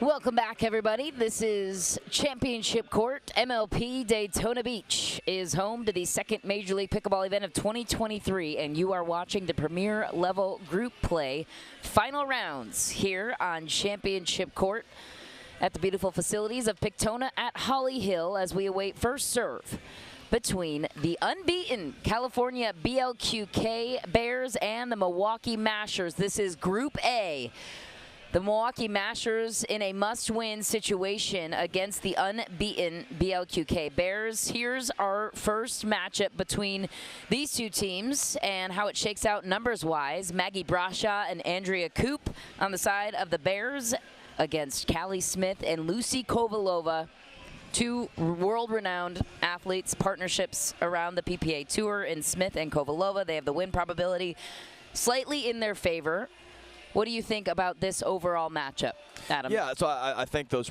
Welcome back, everybody. This is Championship Court. MLP Daytona Beach is home to the second Major League Pickleball event of 2023, and you are watching the Premier Level Group Play final rounds here on Championship Court at the beautiful facilities of Daytona at Holly Hill as we await first serve between the unbeaten California BLQK Bears and the Milwaukee Mashers. This is Group A. The Milwaukee Mashers in a must-win situation against the unbeaten BLQK Bears. Here's our first matchup between these two teams and how it shakes out numbers-wise. Maggie Brascia and Andrea Koop on the side of the Bears against Callie Smith and Lucia Kovalova. Two world-renowned athletes, partnerships around the PPA Tour in Smith and Kovalova. They have the win probability slightly in their favor. What do you think about this overall matchup, Adam? Yeah, so I think those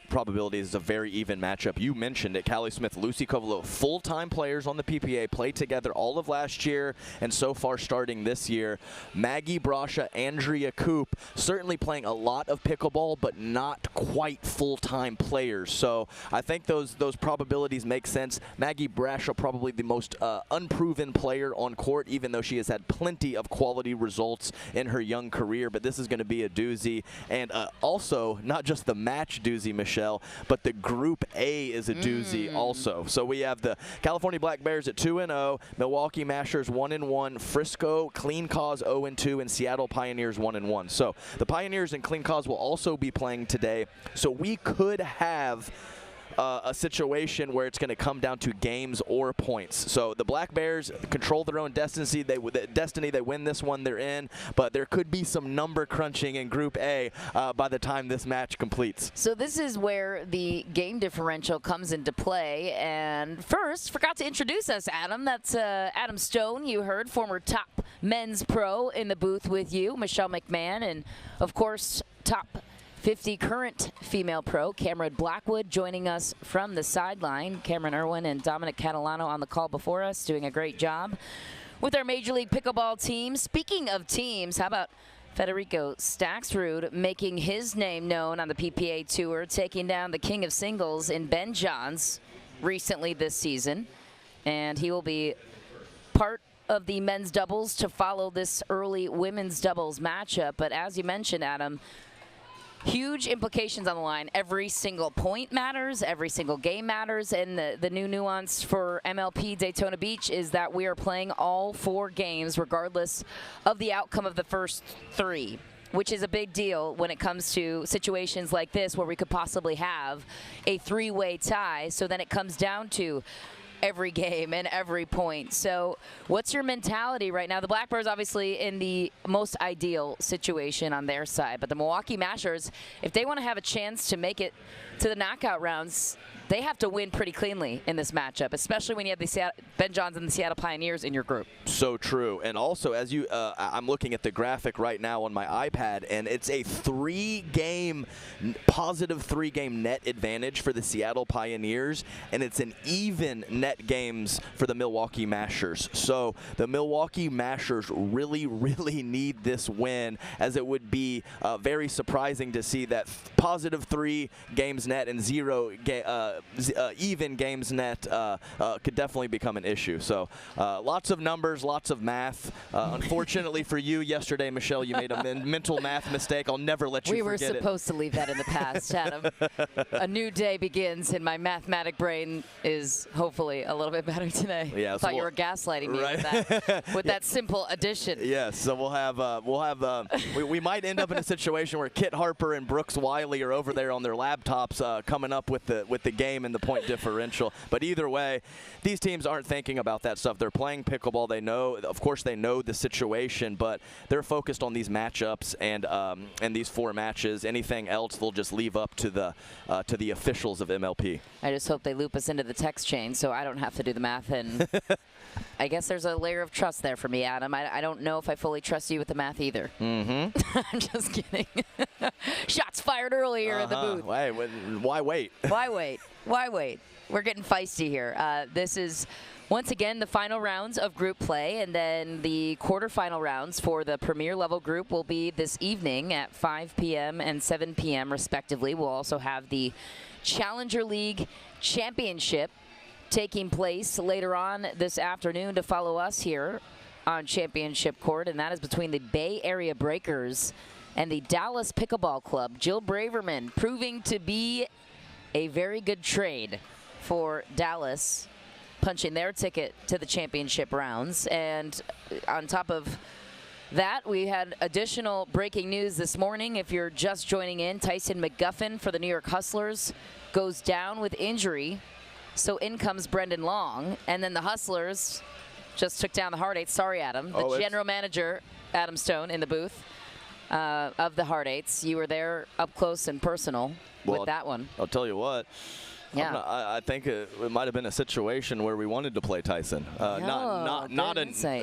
probabilities is a very even matchup. You mentioned it, Callie Smith, Lucia Kovalova, full-time players on the PPA, played together all of last year and so far starting this year. Maggie Brascia, Andrea Koop, certainly playing a lot of pickleball, but not quite full-time players. So I think those probabilities make sense. Maggie Brascia, probably the most unproven player on court, even though she has had plenty of quality results in her young career. But this is going to be a doozy, and also not just the match doozy, Michelle, but the Group A is a doozy also. So we have the California Black Bears at 2-0, Milwaukee Mashers 1-1, Frisco Clean Cause 0-2, and Seattle Pioneers 1-1. So the Pioneers and Clean Cause will also be playing today. So we could have a situation where it's going to come down to games or points. So the Black Bears control their own destiny. They win this one, they're in. But there could be some number crunching in Group A by the time this match completes. So this is where the game differential comes into play. And first, forgot to introduce us, Adam. That's Adam Stone, you heard, former top men's pro in the booth with you, Michelle McMahon, and of course, top 50 current female pro, Cameron Blackwood, joining us from the sideline. Cameron Irwin and Dominic Catalano on the call before us, doing a great job with our Major League Pickleball team. Speaking of teams, how about Federico Staksrud making his name known on the PPA Tour, taking down the king of singles in Ben Johns recently this season. And he will be part of the men's doubles to follow this early women's doubles matchup. But as you mentioned, Adam, huge implications on the line. Every single point matters. Every single game matters. And the new nuance for MLP Daytona Beach is that we are playing all 4 games regardless of the outcome of the first 3, which is a big deal when it comes to situations like this where we could possibly have a 3-way tie. So then it comes down to every game and every point. So what's your mentality right now? The Black Bears obviously in the most ideal situation on their side, but the Milwaukee Mashers, if they want to have a chance to make it to the knockout rounds, they have to win pretty cleanly in this matchup, especially when you have the Ben Johns and the Seattle Pioneers in your group. So true. And also, as you, I'm looking at the graphic right now on my iPad, and it's a positive 3-game net advantage for the Seattle Pioneers, and it's an even net games for the Milwaukee Mashers. So the Milwaukee Mashers really, really need this win, as it would be very surprising to see that positive 3 games net and 0 even games net could definitely become an issue. So lots of numbers, lots of math. Unfortunately for you, yesterday, Michelle, you made a mental math mistake. I'll never let you forget it. We were supposed to leave that in the past, Adam. A new day begins, and my mathematic brain is hopefully a little bit better today. Yeah, I thought you were gaslighting me with that simple addition. Yes, so we might end up in a situation where Kit Harper and Brooks Wiley are over there on their laptops coming up with the game and the point differential. But either way, these teams aren't thinking about that stuff. They're playing pickleball. They know, of course, they know the situation, but they're focused on these matchups and these 4 matches. Anything else, they'll just leave up to the officials of MLP. I just hope they loop us into the text chain so I don't have to do the math. And I guess there's a layer of trust there for me, Adam. I don't know if I fully trust you with the math either. I'm just kidding. Shots fired earlier in the booth. Why wait? Why wait? Why wait? We're getting feisty here. This is Once again, the final rounds of group play, and then the quarterfinal rounds for the premier level group will be this evening at 5 p.m. and 7 p.m. respectively. We'll also have the Challenger League Championship taking place later on this afternoon to follow us here on Championship Court, and that is between the Bay Area Breakers and the Dallas Pickleball Club. Jill Braverman proving to be a very good trade for Dallas, punching their ticket to the championship rounds. And on top of that, we had additional breaking news this morning. If you're just joining in, Tyson McGuffin for the New York Hustlers goes down with injury. So in comes Brendan Long. And then the Hustlers just took down the Hard Eights. Sorry, Adam. The general manager, Adam Stone, in the booth of the Hard Eights. You were there up close and personal with that one. I'll tell you what. Yeah. I think it might have been a situation where we wanted to play Tyson. Not a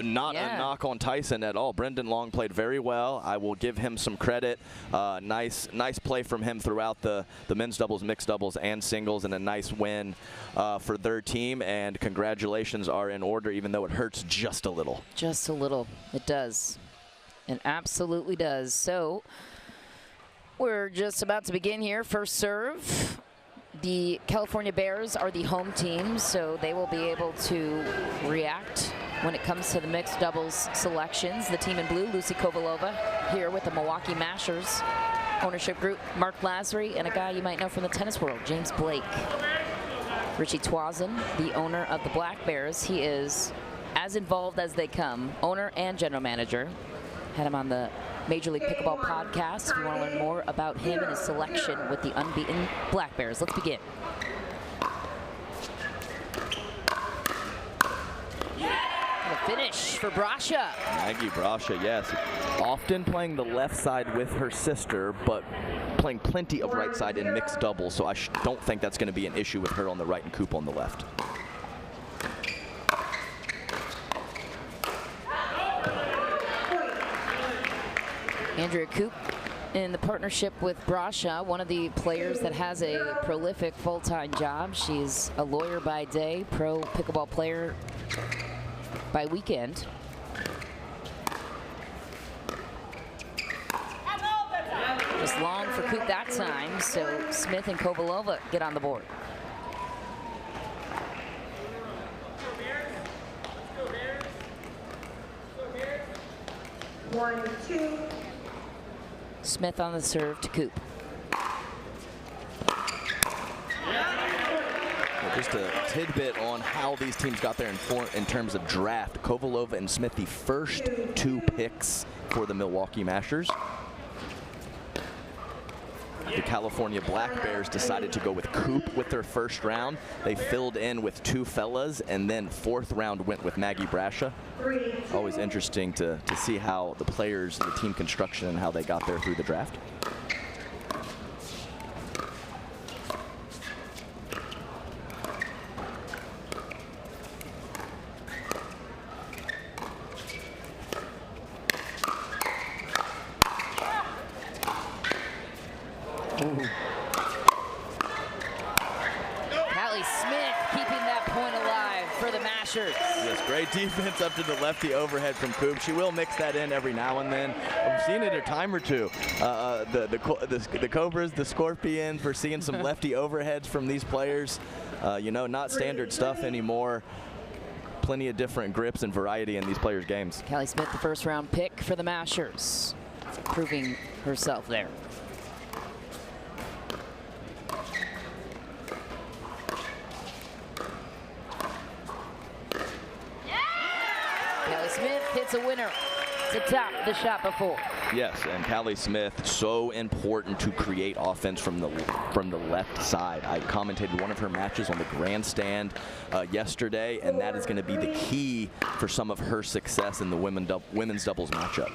knock on Tyson at all. Brendan Long played very well. I will give him some credit. Nice play from him throughout the men's doubles, mixed doubles, and singles, and a nice win for their team. And congratulations are in order, even though it hurts just a little. Just a little. It does. It absolutely does. So we're just about to begin here. First serve. The California Bears are the home team, so they will be able to react when it comes to the mixed doubles selections. The team in blue, Lucy Kovalova, here with the Milwaukee Mashers ownership group, Marc Lasry, and a guy you might know from the tennis world, James Blake. Ritchie Tuazon, the owner of the Black Bears. He is as involved as they come, owner and general manager. Had him on the Major League Pickleball podcast if you want to learn more about him and his selection with the unbeaten Black Bears. Let's begin. And a finish for Brascia. Maggie Brascia, yes. Often playing the left side with her sister, but playing plenty of right side in mixed doubles, so I don't think that's going to be an issue with her on the right and Koop on the left. Andrea Koop in the partnership with Brascia, one of the players that has a prolific full-time job. She's a lawyer by day, pro pickleball player by weekend. Just long for Koop that time, so Smith and Kovalova get on the board. One, two. Smith on the serve to Koop. Well, just a tidbit on how these teams got there in terms of draft. Kovalova and Smith, the first two picks for the Milwaukee Mashers. The California Black Bears decided to go with Koop with their first round. They filled in with two fellas, and then fourth round went with Maggie Brascia. Always interesting to see how the players, the team construction, and how they got there through the draft. Callie Smith keeping that point alive for the Mashers. Yes, great defense up to the lefty overhead from Koop. She will mix that in every now and then. I've seen it a time or two. The Cobras, the Scorpions, we're seeing some lefty overheads from these players. You know, not standard stuff anymore. Plenty of different grips and variety in these players' games. Callie Smith, the first round pick for the Mashers, proving herself there. Callie Smith hits a winner to top the shot before. Yes, and Callie Smith, so important to create offense from the left side. I commentated one of her matches on the grandstand yesterday, and that is going to be the key for some of her success in the women's doubles matchup.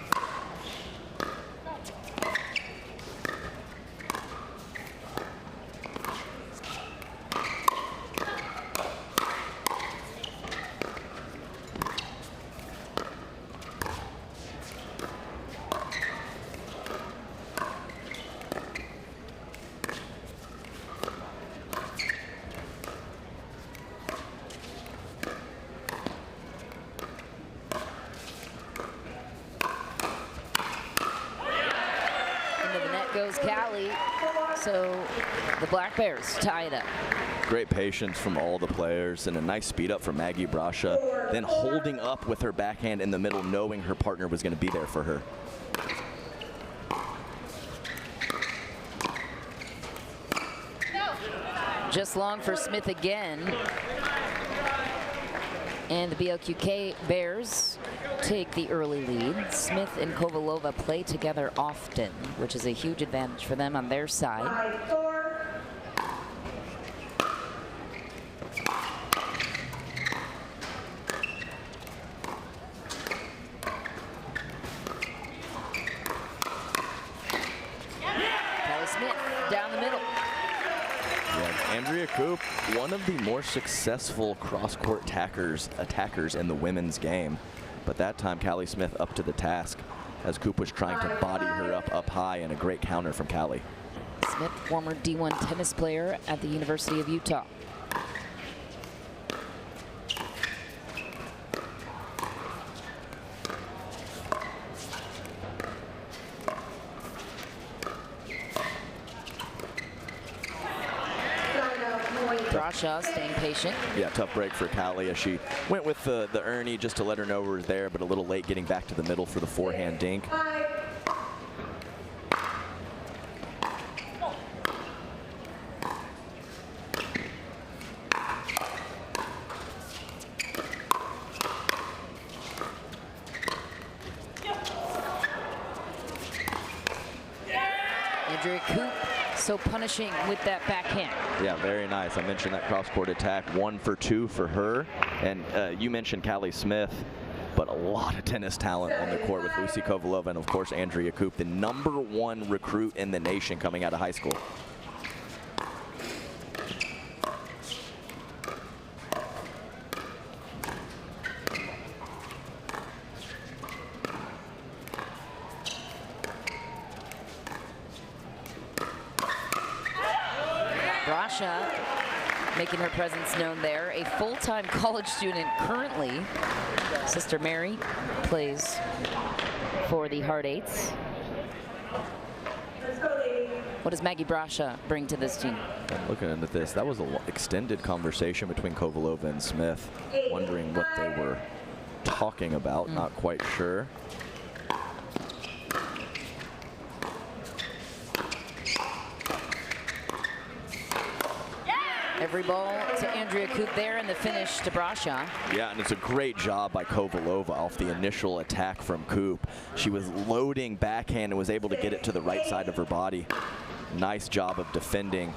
goes Callie. So the Black Bears tie it up. Great patience from all the players and a nice speed up from Maggie Brascia. Then holding up with her backhand in the middle, knowing her partner was going to be there for her. Just long for Smith again. And the BLQK Bears take the early lead. Smith and Kovalova play together often, which is a huge advantage for them on their side. Andrea Koop, one of the more successful cross-court attackers in the women's game. But that time, Callie Smith up to the task as Koop was trying to body her up high, and a great counter from Callie. Smith, former D1 tennis player at the University of Utah. Brascia staying patient. Yeah, tough break for Callie as she went with the Ernie just to let her know we were there, but a little late getting back to the middle for the forehand dink. Andrei Koop so punishing with that backhand. Yeah, very nice. I mentioned that cross-court attack, 1 for 2 for her. And you mentioned Callie Smith, but a lot of tennis talent on the court with Lucia Kovalova and, of course, Andrea Koop, the #1 recruit in the nation coming out of high school. Brascia making her presence known there. A full-time college student currently. Sister Mary plays for the Hard Eights. What does Maggie Brascia bring to this team? Looking into this, that was an extended conversation between Kovalova and Smith, wondering what they were talking about, not quite sure. Every ball to Andrea Koop there, and the finish to Brascia. Yeah, and it's a great job by Kovalova off the initial attack from Koop. She was loading backhand and was able to get it to the right side of her body. Nice job of defending.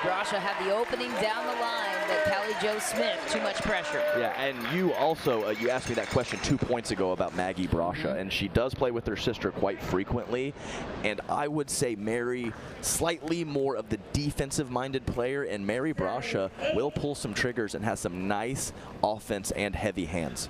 Brascia had the opening down the line, but Callie Jo Smith, too much pressure. Yeah, and you also, you asked me that question 2 points ago about Maggie Brascia, and she does play with her sister quite frequently, and I would say Mary, slightly more of the defensive-minded player, and Mary Brascia will pull some triggers and has some nice offense and heavy hands.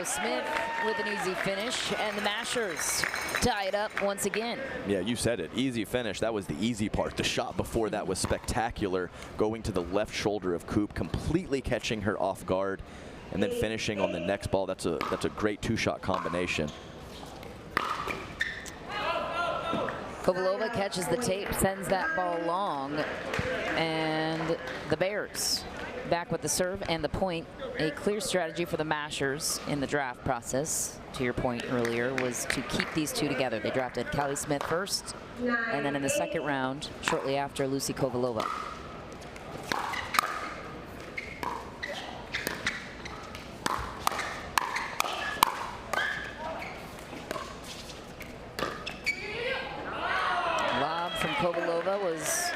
Smith with an easy finish, and the Mashers tie it up once again. Yeah, you said it. Easy finish. That was the easy part. The shot before that was spectacular, going to the left shoulder of Koop, completely catching her off guard, and then finishing on the next ball. That's a great two-shot combination. Kovalova catches the tape, sends that ball long, and the Bears back with the serve and the point. A clear strategy for the Mashers in the draft process, to your point earlier, was to keep these two together. They drafted Callie Smith first, and then in the second round, shortly after, Lucia Kovalova. Lob from Kovalova was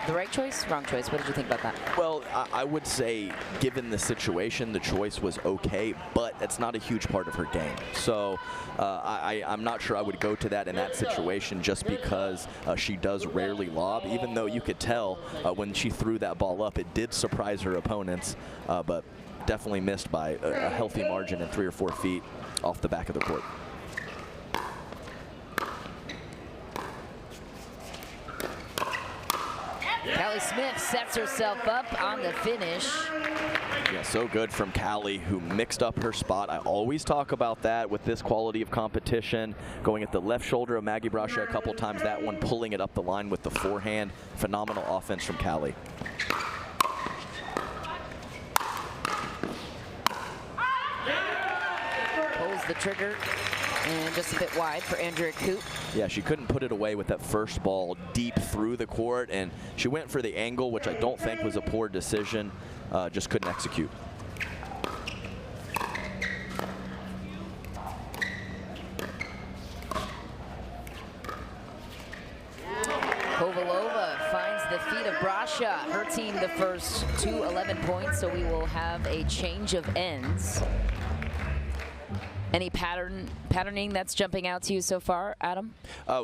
the right choice, wrong choice? What did you think about that? Well, I would say, given the situation, the choice was okay, but it's not a huge part of her game. So I'm not sure I would go to that in that situation, just because she does rarely lob, even though you could tell when she threw that ball up, it did surprise her opponents, but definitely missed by a healthy margin in 3 or 4 feet off the back of the court. Callie Smith sets herself up on the finish. Yeah, so good from Callie, who mixed up her spot. I always talk about that with this quality of competition. Going at the left shoulder of Maggie Brascia a couple times, that one pulling it up the line with the forehand. Phenomenal offense from Callie. Pulls the trigger and just a bit wide for Andrea Koop. Yeah, she couldn't put it away with that first ball deep through the court, and she went for the angle, which I don't think was a poor decision. Just couldn't execute. Kovalova finds the feet of Brascia. Her team the first 11 points, so we will have a change of ends. Any patterning that's jumping out to you so far, Adam?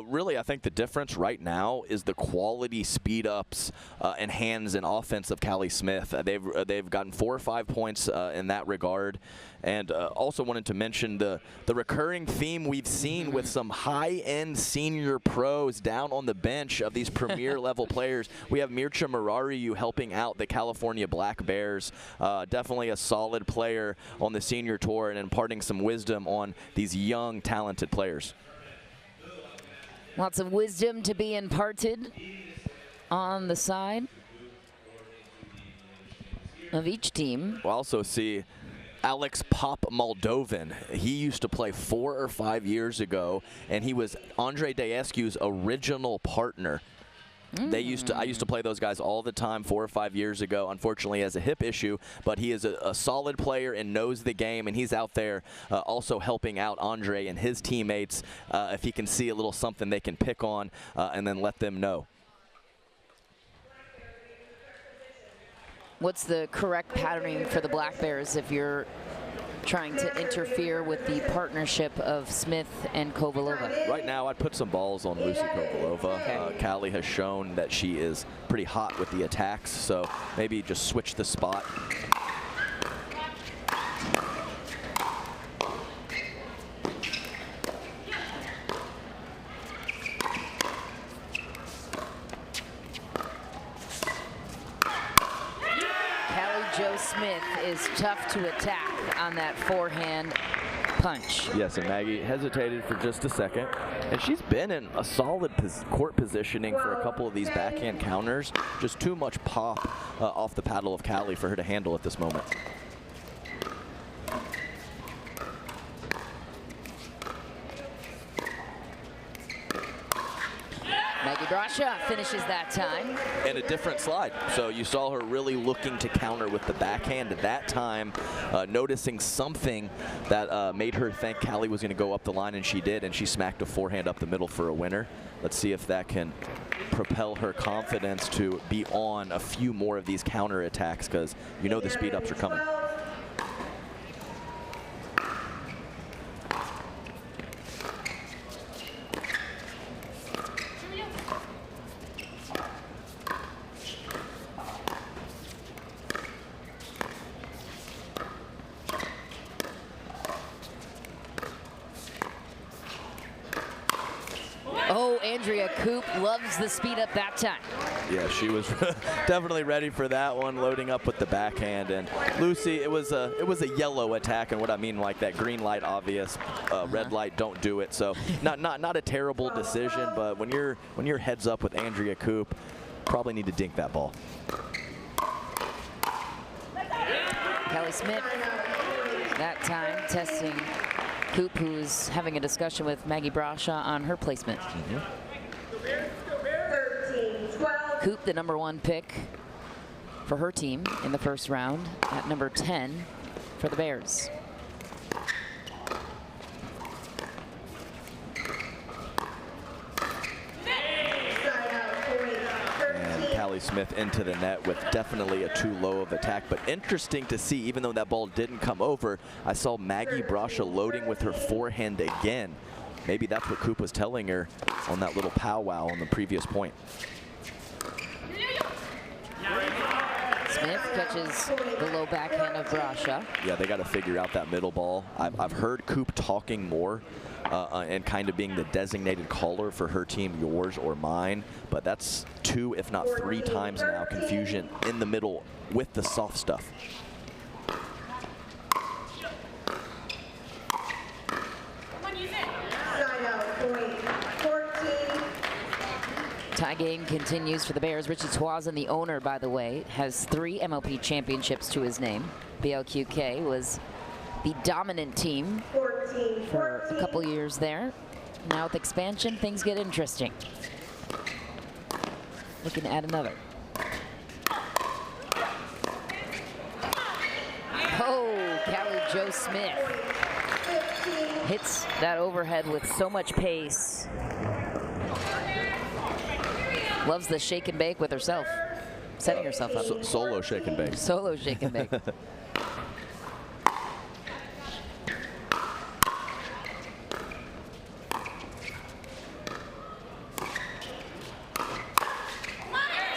Really, I think the difference right now is the quality speed ups and hands and offense of Callie Smith. They've gotten 4 or 5 points in that regard. And also wanted to mention the recurring theme we've seen with some high-end senior pros down on the bench of these premier level players. We have Mircea Marariu helping out the California Black Bears. Definitely a solid player on the senior tour and imparting some wisdom on these young, talented players. Lots of wisdom to be imparted on the side of each team. We'll also see Alex Pop Moldovan. He used to play 4 or 5 years ago, and he was Andrei Daescu's original partner. I used to play those guys all the time 4 or 5 years ago. Unfortunately, he has a hip issue, but he is a solid player and knows the game, and he's out there also helping out Andrei and his teammates if he can see a little something they can pick on and then let them know. What's the correct patterning for the Black Bears if you're trying to interfere with the partnership of Smith and Kovalova? Right now, I'd put some balls on Lucia Kovalova. Okay. Callie has shown that she is pretty hot with the attacks, so maybe just switch the spot. Smith is tough to attack on that forehand punch. Yes, and Maggie hesitated for just a second. And she's been in a solid court positioning for a couple of these backhand counters. Just too much pop off the paddle of Callie for her to handle at this moment. Maggie Brascia finishes that time. And a different slide. So you saw her really looking to counter with the backhand at that time, noticing something that made her think Callie was going to go up the line, and she did, and she smacked a forehand up the middle for a winner. Let's see if that can propel her confidence to be on a few more of these counter attacks, because you know the speed ups are coming. Oh, Andrea Koop loves the speed up that time. Yeah, she was definitely ready for that one, loading up with the backhand. And Lucy, it was a yellow attack, and what I mean like that, green light obvious, red light don't do it. So not a terrible decision, but when you're heads up with Andrea Koop, probably need to dink that ball. Callie Smith that time testing Koop, who's having a discussion with Maggie Brascia on her placement. Koop, the #1 pick for her team in the first round, at number 10 for the Bears. Callie Smith into the net with definitely a too low of attack, but interesting to see, even though that ball didn't come over, I saw Maggie Brascia loading with her forehand again. Maybe that's what Koop was telling her on that little powwow on the previous point. Smith catches the low backhand of Brascia. Yeah, they got to figure out that middle ball. I've heard Koop talking more and kind of being the designated caller for her team, yours or mine. But that's 2, if not 3 times now, confusion in the middle with the soft stuff. Tie game continues for the Bears. Ritchie Tuazon, the owner, by the way, has 3 MLP championships to his name. BLQK was the dominant team for a couple years there. Now with expansion, things get interesting. Looking at another. Oh, Callie Joe Smith hits that overhead with so much pace. Loves the shake and bake with herself, setting herself up. Solo shake and bake. Solo shake and bake.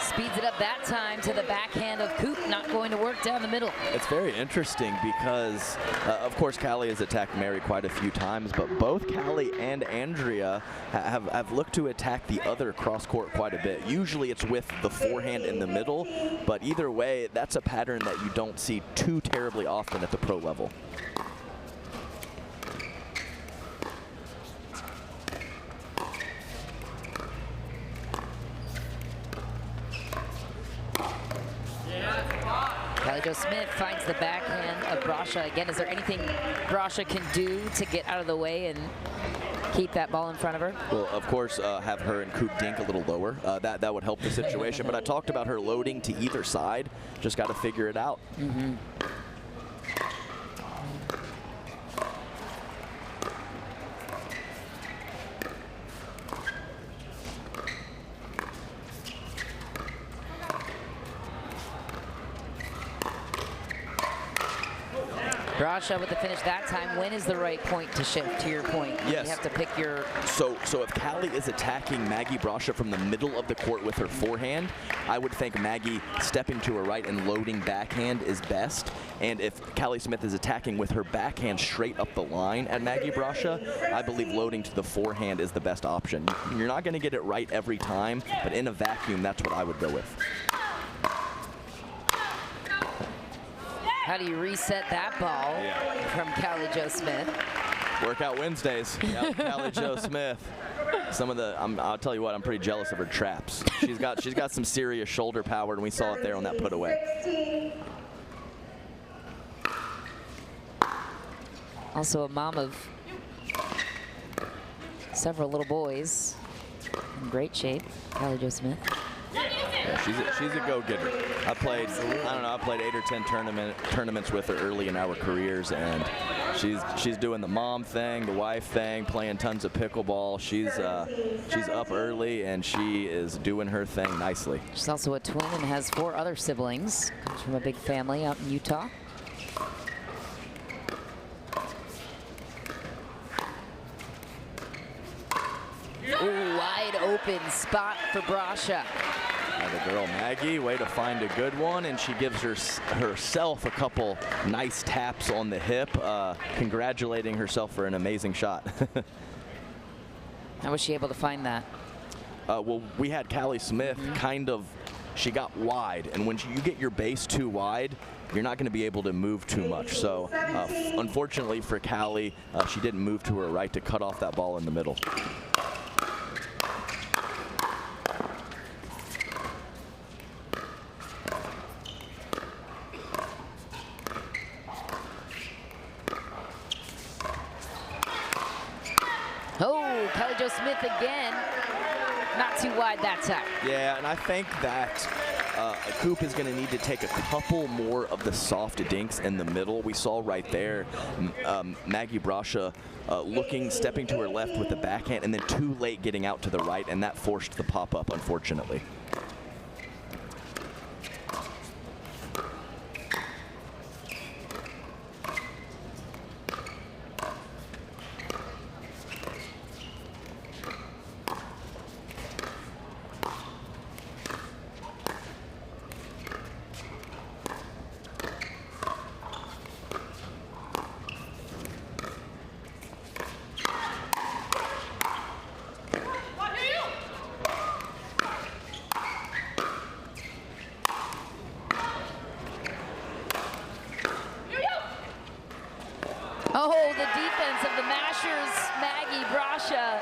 Speeds it up that time to the backhand of Koop, not going to work down the middle. It's very interesting because, of course, Callie has attacked Mary quite a few times, but both Callie and Andrea have looked to attack the other cross court quite a bit. Usually it's with the forehand in the middle, but either way, that's a pattern that you don't see too terribly often at the pro level. Callie Joe Smith finds the backhand of Brascia. Again, is there anything Brascia can do to get out of the way and keep that ball in front of her? Well, of course, have her and Koop dink a little lower. That would help the situation. But I talked about her loading to either side. Just got to figure it out. Mm-hmm. Brascia with the finish that time. When is the right point to shift, to your point? Yes. You have to pick your... So if Callie is attacking Maggie Brascia from the middle of the court with her forehand, I would think Maggie stepping to her right and loading backhand is best. And if Callie Smith is attacking with her backhand straight up the line at Maggie Brascia, I believe loading to the forehand is the best option. You're not going to get it right every time, but in a vacuum, that's what I would go with. How do you reset that ball from Callie Joe Smith? Workout Wednesdays, Callie Joe Smith. Some of the, I'll tell you what, I'm pretty jealous of her traps. She's got some serious shoulder power, and we saw it there on that put away. Also a mom of several little boys in great shape, Callie Joe Smith. Yeah, she's a go-getter. I played 8 or 10 tournaments with her early in our careers, and she's doing the mom thing, the wife thing, playing tons of pickleball. She's up early, and she is doing her thing nicely. She's also a twin and has 4 other siblings. Comes from a big family out in Utah. Ooh, wide open spot for Brascia. The girl Maggie, way to find a good one, and she gives herself a couple nice taps on the hip, congratulating herself for an amazing shot. How was she able to find that? Well, we had Callie Smith she got wide, and when you get your base too wide, you're not going to be able to move too much. So unfortunately for Callie, she didn't move to her right to cut off that ball in the middle. Oh, Callie Joe Smith again. Not too wide that time. Yeah, and I think that Koop is going to need to take a couple more of the soft dinks in the middle. We saw right there Maggie Brascia stepping to her left with the backhand, and then too late getting out to the right, and that forced the pop-up, unfortunately. defense of the Mashers, Maggie, Brascia.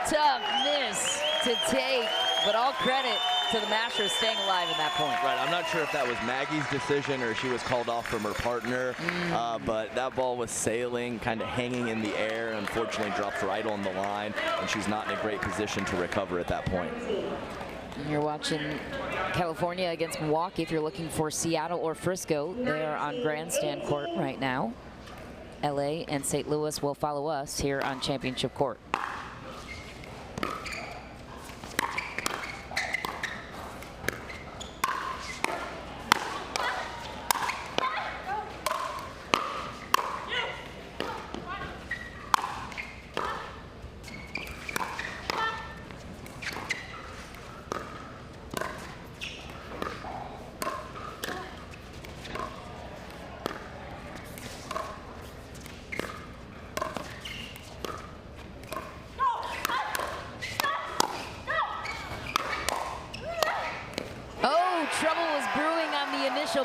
Tough miss to take, but all credit to the Mashers staying alive at that point. Right, I'm not sure if that was Maggie's decision or she was called off from her partner, but that ball was sailing, kind of hanging in the air, unfortunately drops right on the line, and she's not in a great position to recover at that point. You're watching California against Milwaukee. If you're looking for Seattle or Frisco, they're on grandstand court right now. LA and St. Louis will follow us here on Championship Court.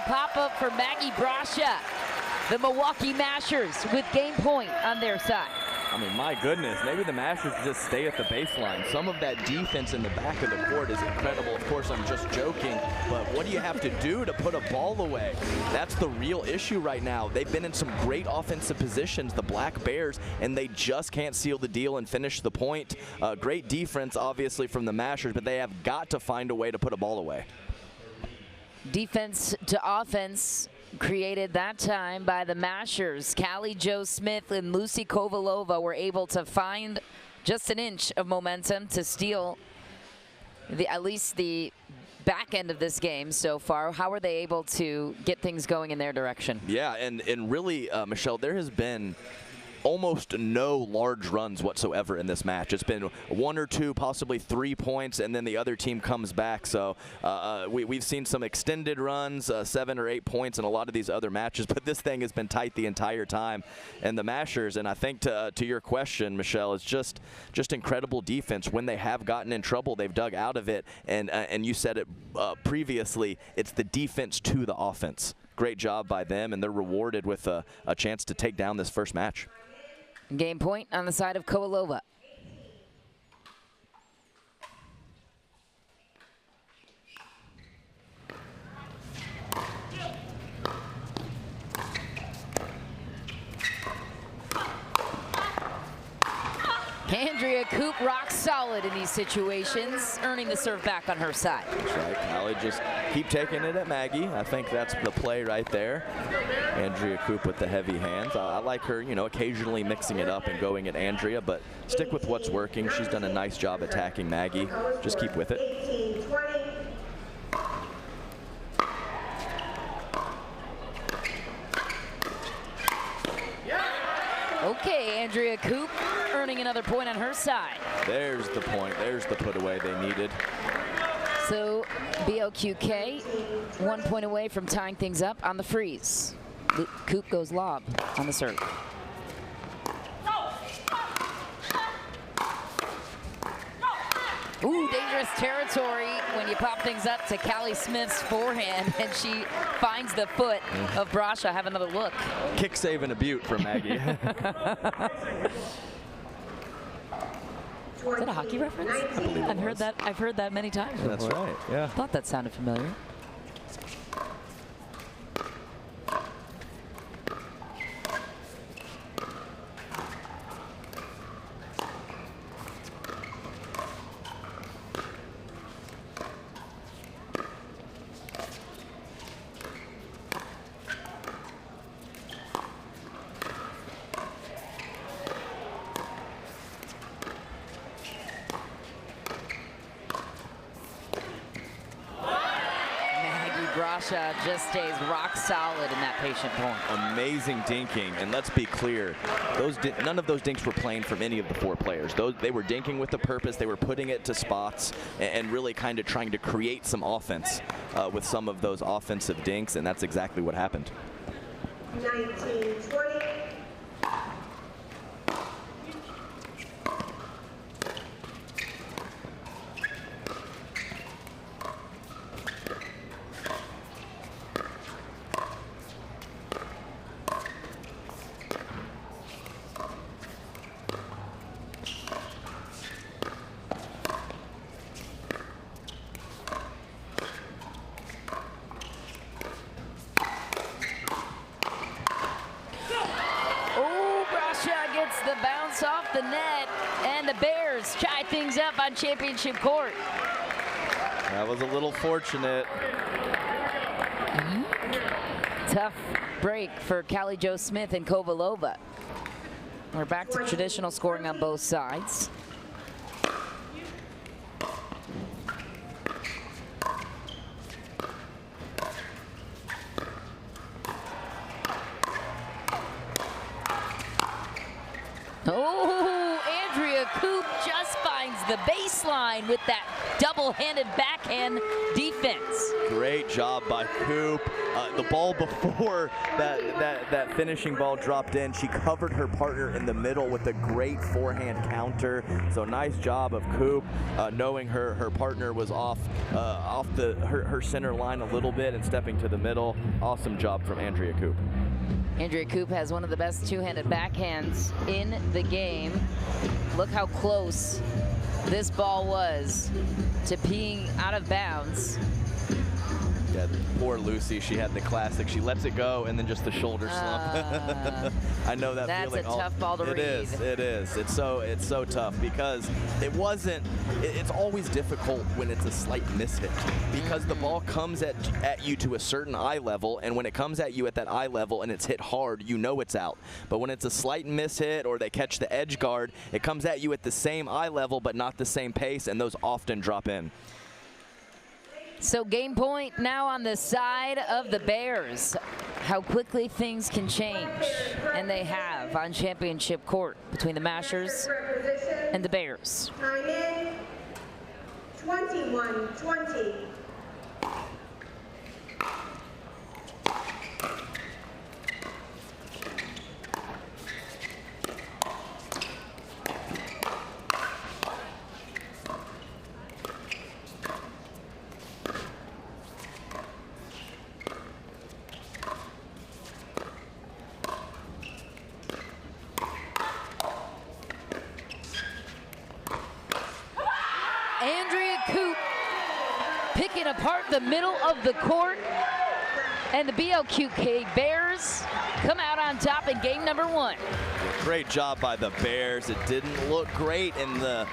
Pop-up for Maggie Brascia. The Milwaukee Mashers with game point on their side. I mean, my goodness, maybe the Mashers just stay at the baseline. Some of that defense in the back of the court is incredible. Of course, I'm just joking, but what do you have to do to put a ball away? That's the real issue right now. They've been in some great offensive positions, the Black Bears, and they just can't seal the deal and finish the point. Great defense, obviously, from the Mashers, but they have got to find a way to put a ball away. Defense to offense created that time by the Mashers. Callie, Joe Smith, and Lucy Kovalova were able to find just an inch of momentum to steal at least the back end of this game so far. How were they able to get things going in their direction? Yeah, and really, Michelle, there has been almost no large runs whatsoever in this match. It's been 1 or 2, possibly 3 points, and then the other team comes back. So we've seen some extended runs, 7 or 8 points in a lot of these other matches, but this thing has been tight the entire time. And the Mashers, and I think to your question, Michelle, is just incredible defense. When they have gotten in trouble, they've dug out of it. And you said it previously, it's the defense to the offense. Great job by them, and they're rewarded with a chance to take down this first match. Game point on the side of Kovalova. Andrea Koop rock solid in these situations, earning the serve back on her side. That's right. Callie just keep taking it at Maggie. I think that's the play right there. Andrea Koop with the heavy hands. I like her, occasionally mixing it up and going at Andrea, but stick with what's working. She's done a nice job attacking Maggie. Just keep with it. Okay, Andrea Koop earning another point on her side. There's the point. There's the put away they needed. So BLQK 1 point away from tying things up on the freeze. Koop goes lob on the serve. Ooh, dangerous territory when you pop things up to Callie Smith's forehand, and she finds the foot of Brascia. Have another look. Kick save and a butte for Maggie. Is that a hockey reference? I've heard that many times before. That's right, yeah. Thought that sounded familiar. Brascia just stays rock solid in that patient point. Amazing dinking, and let's be clear, none of those dinks were playing from any of the 4 players. They were dinking with a purpose. They were putting it to spots and really kind of trying to create some offense with some of those offensive dinks, and that's exactly what happened. 19-20. Bears try things up on championship court. That was a little fortunate. Tough break for Callie Jo Smith and Kovalova. We're back to traditional scoring on both sides. Oh, Andrea Koop just finds the baseline with that double-handed backhand defense. Great job by Koop. The ball before that finishing ball dropped in, she covered her partner in the middle with a great forehand counter. So nice job of Koop, knowing her partner was off her center line a little bit and stepping to the middle. Awesome job from Andrea Koop. Andrea Koop has one of the best two-handed backhands in the game. Look how close this ball was to being out of bounds. Yeah, poor Lucy, she had the classic. She lets it go and then just the shoulder slump. I know that that's feeling. That's a tough ball to read. It is. It's so tough because it's always difficult when it's a slight mishit because the ball comes at you to a certain eye level, and when it comes at you at that eye level and it's hit hard, you know it's out. But when it's a slight mishit or they catch the edge guard, it comes at you at the same eye level but not the same pace, and those often drop in. So game point now on the side of the Bears. How quickly things can change, and they have on championship court between the Mashers and the Bears. Time in 21-20. Andrea Koop picking apart the middle of the court, and the BLQK Bears come out on top in game number one. Great job by the Bears. It didn't look great in the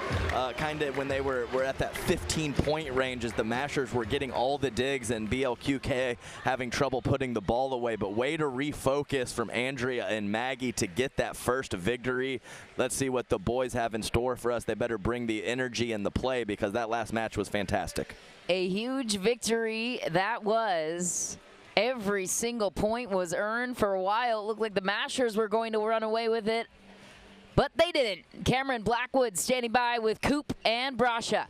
when they were at that 15-point range as the Mashers were getting all the digs and BLQK having trouble putting the ball away. But way to refocus from Andrea and Maggie to get that first victory. Let's see what the boys have in store for us. They better bring the energy and the play because that last match was fantastic. A huge victory that was. Every single point was earned. For a while, it looked like the Mashers were going to run away with it, but they didn't. Cameron Blackwood standing by with Koop and Brascia.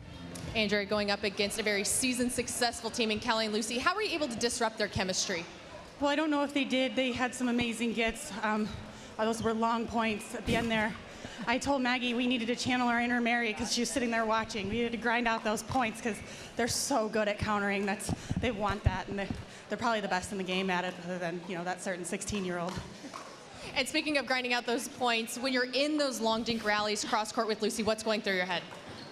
Andrea going up against a very seasoned, successful team in Callie and Lucy. How were you able to disrupt their chemistry? Well, I don't know if they did. They had some amazing gets. Those were long points at the end there. I told Maggie we needed to channel our inner Mary because she was sitting there watching. We needed to grind out those points because they're so good at countering. They want that, and they're probably the best in the game at it, other than that certain 16-year-old. And speaking of grinding out those points, when you're in those long dink rallies cross court with Lucy, what's going through your head?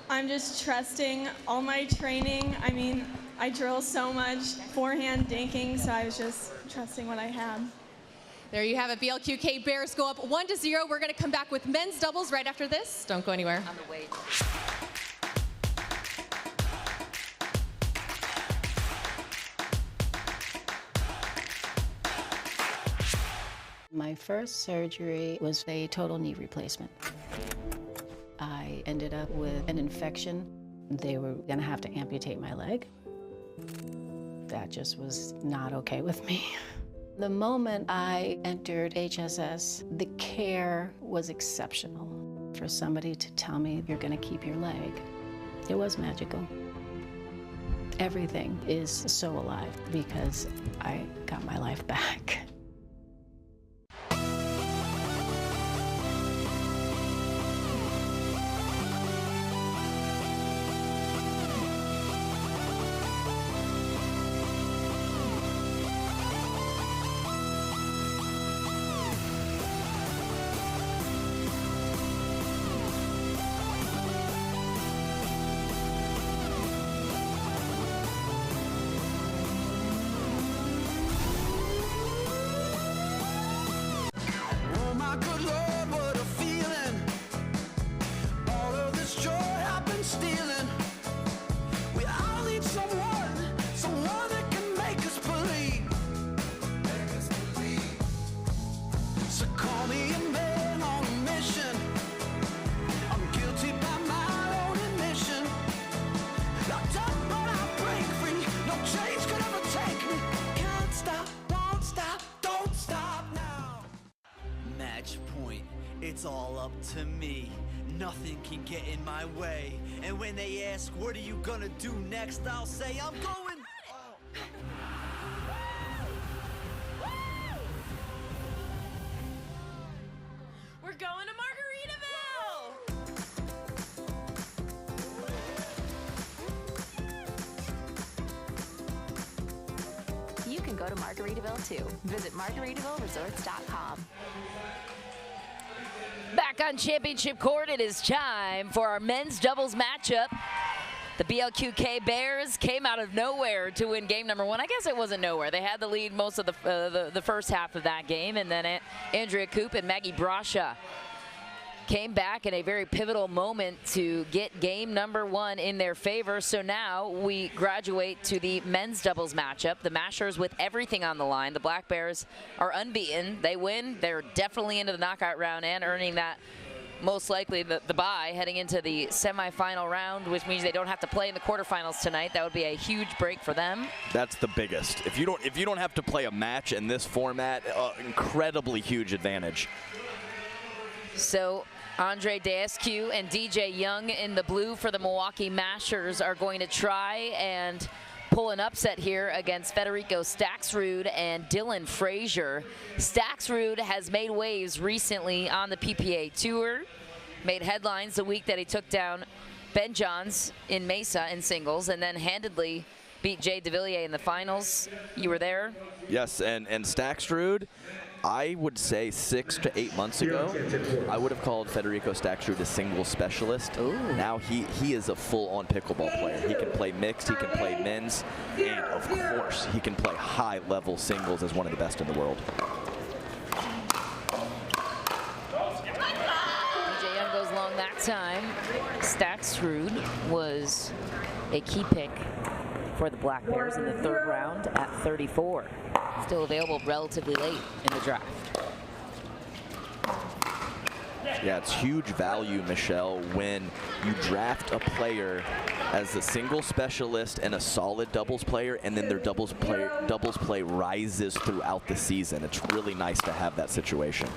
I'm just trusting all my training. I mean, I drill so much forehand dinking, so I was just trusting what I had. There you have it. BLQK Bears go up 1-0. We're going to come back with men's doubles right after this. Don't go anywhere. On the way. My first surgery was a total knee replacement. I ended up with an infection. They were going to have to amputate my leg. That just was not okay with me. The moment I entered HSS, the care was exceptional. For somebody to tell me you're going to keep your leg, it was magical. Everything is so alive because I got my life back. It's all up to me. Nothing can get in my way. And when they ask, what are you gonna do next? I'll say, I'm going. We're going to Margaritaville! You can go to Margaritaville too. Visit MargaritavilleResorts.com. Back on championship court, it is time for our men's doubles matchup. The BLQK Bears came out of nowhere to win game number 1. I guess it wasn't nowhere. They had the lead most of the first half of that game, and then Andrea Koop and Maggie Brascia came back in a very pivotal moment to get game number 1 in their favor. So now we graduate to the men's doubles matchup. The Mashers with everything on the line. The Black Bears are unbeaten. They win. They're definitely into the knockout round and earning that most likely the bye heading into the semifinal round, which means they don't have to play in the quarterfinals tonight. That would be a huge break for them. That's the biggest. If you don't have to play a match in this format, incredibly huge advantage. So Andrei, Daescu, and DJ Young in the blue for the Milwaukee Mashers are going to try and pull an upset here against Federico Staksrud and Dylan Frazier. Staksrud has made waves recently on the PPA Tour, made headlines the week that he took down Ben Johns in Mesa in singles, and then handedly beat Jay DeVilliers in the finals. You were there? Yes, and Staksrud, I would say 6 to 8 months ago, I would have called Federico Staksrud a single specialist. Ooh. Now he is a full-on pickleball player. He can play mixed, he can play men's, and of course, he can play high-level singles as one of the best in the world. DJ Young goes long that time. Staksrud was a key pick for the Black Bears in the 3rd round at 34. Still available relatively late in the draft. Yeah, it's huge value, Michelle, when you draft a player as a single specialist and a solid doubles player, and then their doubles play rises throughout the season. It's really nice to have that situation.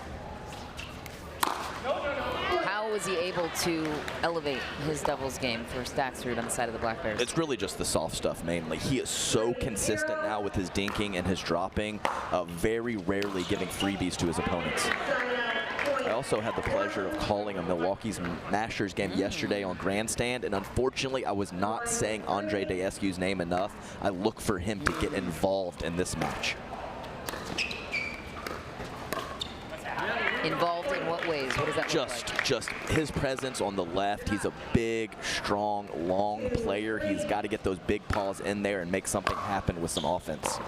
How was he able to elevate his doubles game for Staksrud on the side of the Black Bears? It's really just the soft stuff mainly. He is so consistent now with his dinking and his dropping, very rarely giving freebies to his opponents. I also had the pleasure of calling a Milwaukee Mashers game yesterday on Grandstand, and unfortunately I was not saying Andrei Daescu's name enough. I look for him to get involved in this match. Involved in what ways? What does that look like? Just his presence on the left. He's a big, strong, long player. He's got to get those big paws in there and make something happen with some offense.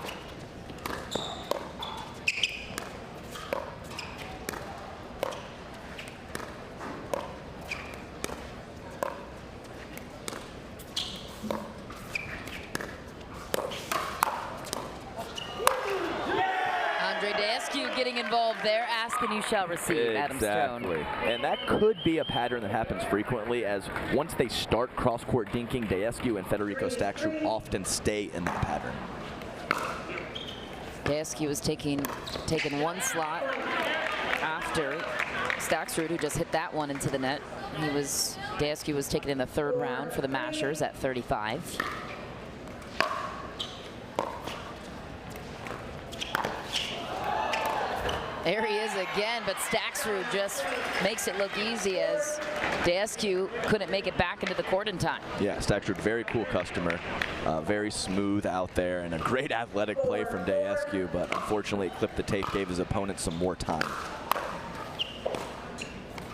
Getting involved there, ask and you shall receive, Adam Stone. Exactly, and that could be a pattern that happens frequently, as once they start cross-court dinking, Daescu and Federico Staksrud often stay in that pattern. Daescu was taking one slot after Staksrud, who just hit that one into the net. Daescu was taken in the 3rd round for the Mashers at 35. There he is again, but Staksrud just makes it look easy as Daescu couldn't make it back into the court in time. Yeah, Staksrud, very cool customer, very smooth out there, and a great athletic play from Daescu, but unfortunately it clipped the tape, gave his opponent some more time.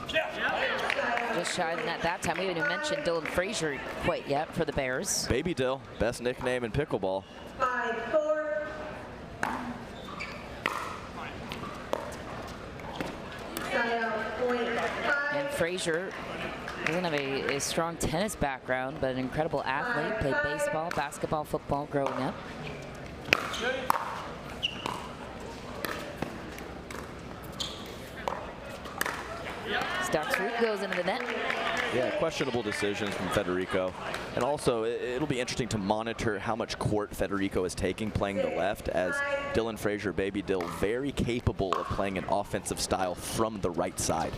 Just shy than at that time. We haven't even mentioned Dylan Frazier quite yet for the Bears. Baby Dill, best nickname in pickleball. 5-4. And Frazier doesn't have a strong tennis background, but an incredible athlete. Played baseball, basketball, football growing up. Staksrud goes into the net. Yeah, questionable decisions from Federico. And also, it'll be interesting to monitor how much court Federico is taking playing the left, as Dylan Frazier, Baby Dill, very capable of playing an offensive style from the right side.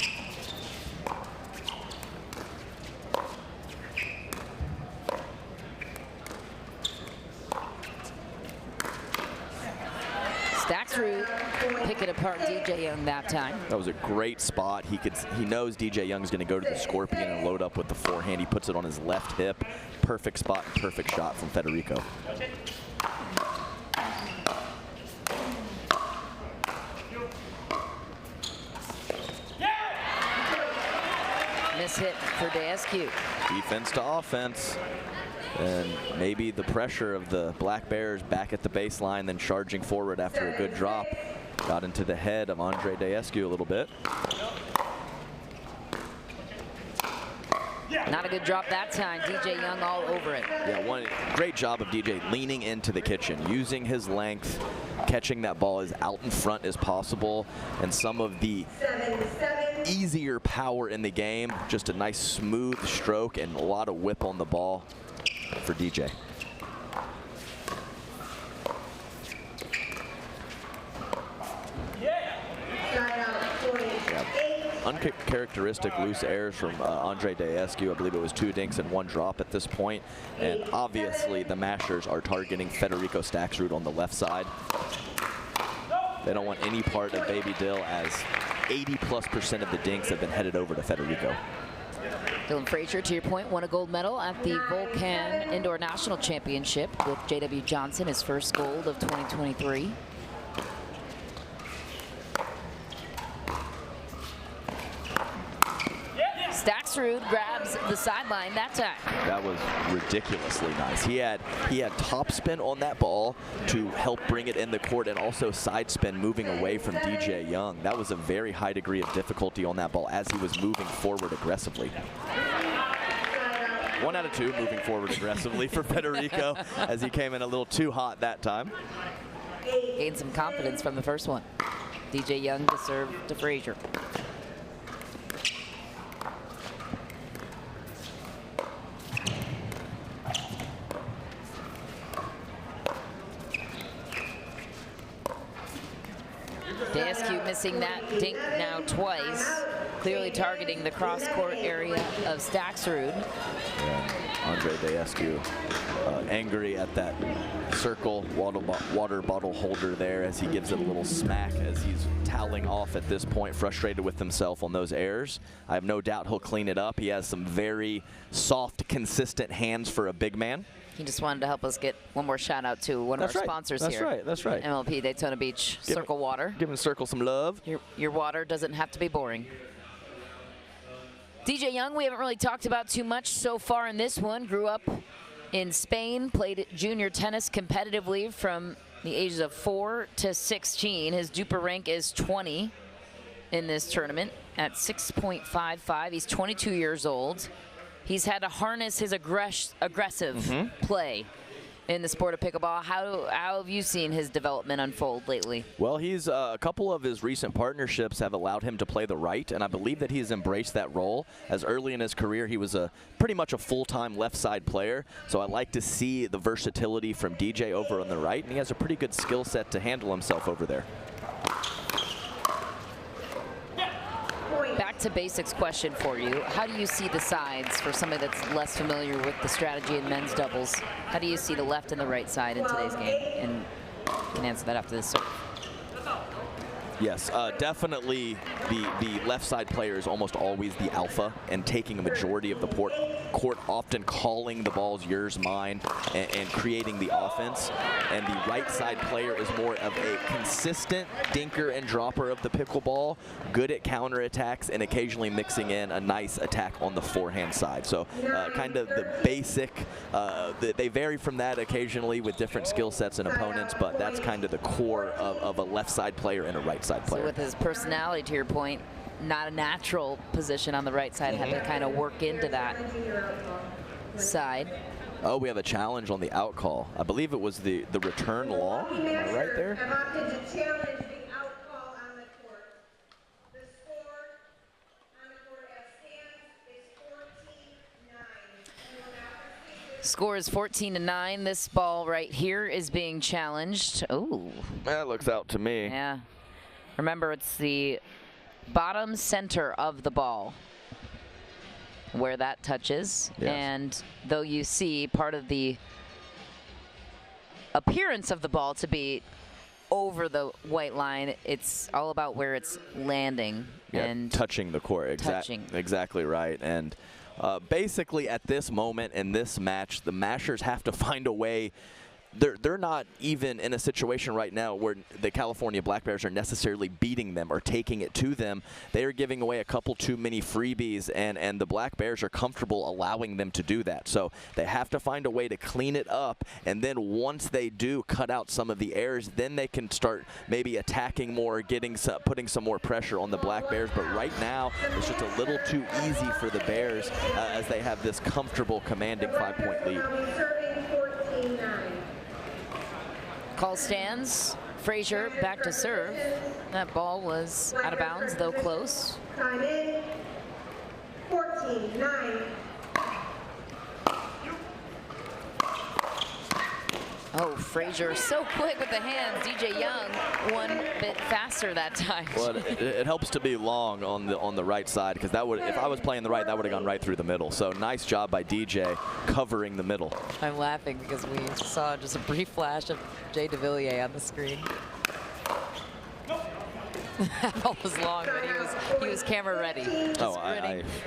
Staksrud picking apart DJ Young that time. That was a great spot. He knows DJ Young's going to go to the Scorpion and load up with the forehand. He puts it on his left hip. Perfect spot, perfect shot from Federico. Miss hit for Daescu. Defense to offense. And maybe the pressure of the Black Bears back at the baseline, then charging forward after a good drop, got into the head of Andrei Daescu a little bit. Not a good drop that time. DJ Young all over it. Yeah, one great job of DJ leaning into the kitchen, using his length, catching that ball as out in front as possible, and some of the easier power in the game. Just a nice smooth stroke and a lot of whip on the ball for DJ. Uncharacteristic loose airs from Andrei Daescu. I believe it was 2 dinks and 1 drop at this point. And obviously the Mashers are targeting Federico Staksrud on the left side. They don't want any part of Baby Dill, as 80+% of the dinks have been headed over to Federico. Dylan Frazier, to your point, won a gold medal at the Vulcan Indoor National Championship with J.W. Johnson, his first gold of 2023. Staksrud grabs the sideline that time. That was ridiculously nice. He had top spin on that ball to help bring it in the court, and also side spin moving away from DJ Young. That was a very high degree of difficulty on that ball as he was moving forward aggressively. 1 out of 2 moving forward aggressively for Federico as he came in a little too hot that time. Gained some confidence from the first one. DJ Young to serve to Frazier. Daescu missing that dink now twice, clearly targeting the cross-court area of Staksrud. Yeah, Andrei Daescu angry at that Cirkul water bottle holder there as he gives it a little smack as he's toweling off at this point, frustrated with himself on those errors. I have no doubt he'll clean it up. He has some very soft, consistent hands for a big man. He just wanted to help us get one more shout out to one of our sponsors here. That's right. MLP Daytona Beach, Cirkul Water. Giving Cirkul some love. Your water doesn't have to be boring. DJ Young, we haven't really talked about too much so far in this one. Grew up in Spain, played junior tennis competitively from the ages of 4 to 16. His Duper rank is 20 in this tournament at 6.55. He's 22 years old. He's had to harness his aggressive play in the sport of pickleball. How have you seen his development unfold lately? Well, he's a couple of his recent partnerships have allowed him to play the right, and I believe that he's embraced that role. As early in his career, he was pretty much a full-time left side player, so I like to see the versatility from DJ over on the right, and he has a pretty good skill set to handle himself over there. Back to basics question for you. How do you see the sides for somebody that's less familiar with the strategy in men's doubles? How do you see the left and the right side in today's game? And you can answer that after this. Yes, definitely the left side player is almost always the alpha and taking a majority of the court, often calling the balls yours, mine, and creating the offense. And the right side player is more of a consistent dinker and dropper of the pickleball, good at counterattacks and occasionally mixing in a nice attack on the forehand side. So kind of the basic, they vary from that occasionally with different skill sets and opponents, but that's kind of the core of a left side player and a right side player. So with his personality, to your point, not a natural position on the right side, had to kind of work into that side. Oh, we have a challenge on the out call. I believe it was the return long right there. Score is 14-9. This ball right here is being challenged. Oh. That looks out to me. Yeah. Remember, it's the bottom center of the ball where that touches. Yes. And though you see part of the appearance of the ball to be over the white line. It's all about where it's landing and touching the court. Exactly right. And basically at this moment in this match, the Mashers have to find a way. They're not even in a situation right now where the California Black Bears are necessarily beating them or taking it to them. They are giving away a couple too many freebies, and the Black Bears are comfortable allowing them to do that. So they have to find a way to clean it up, and then once they do cut out some of the errors, then they can start maybe attacking more, putting some more pressure on the Black Bears. But right now, it's just a little too easy for the Bears as they have this comfortable, commanding 5-point lead. Call stands. Frazier back to serve. That ball was out of bounds, though close. Time in. 14-9. Oh, Frazier so quick with the hands. DJ Young one bit faster that time. Well, it helps to be long on the right side, because that would, if I was playing the right, that would have gone right through the middle. So nice job by DJ covering the middle. I'm laughing because we saw just a brief flash of Jay DeVilliers on the screen. That ball was long, but he was camera ready.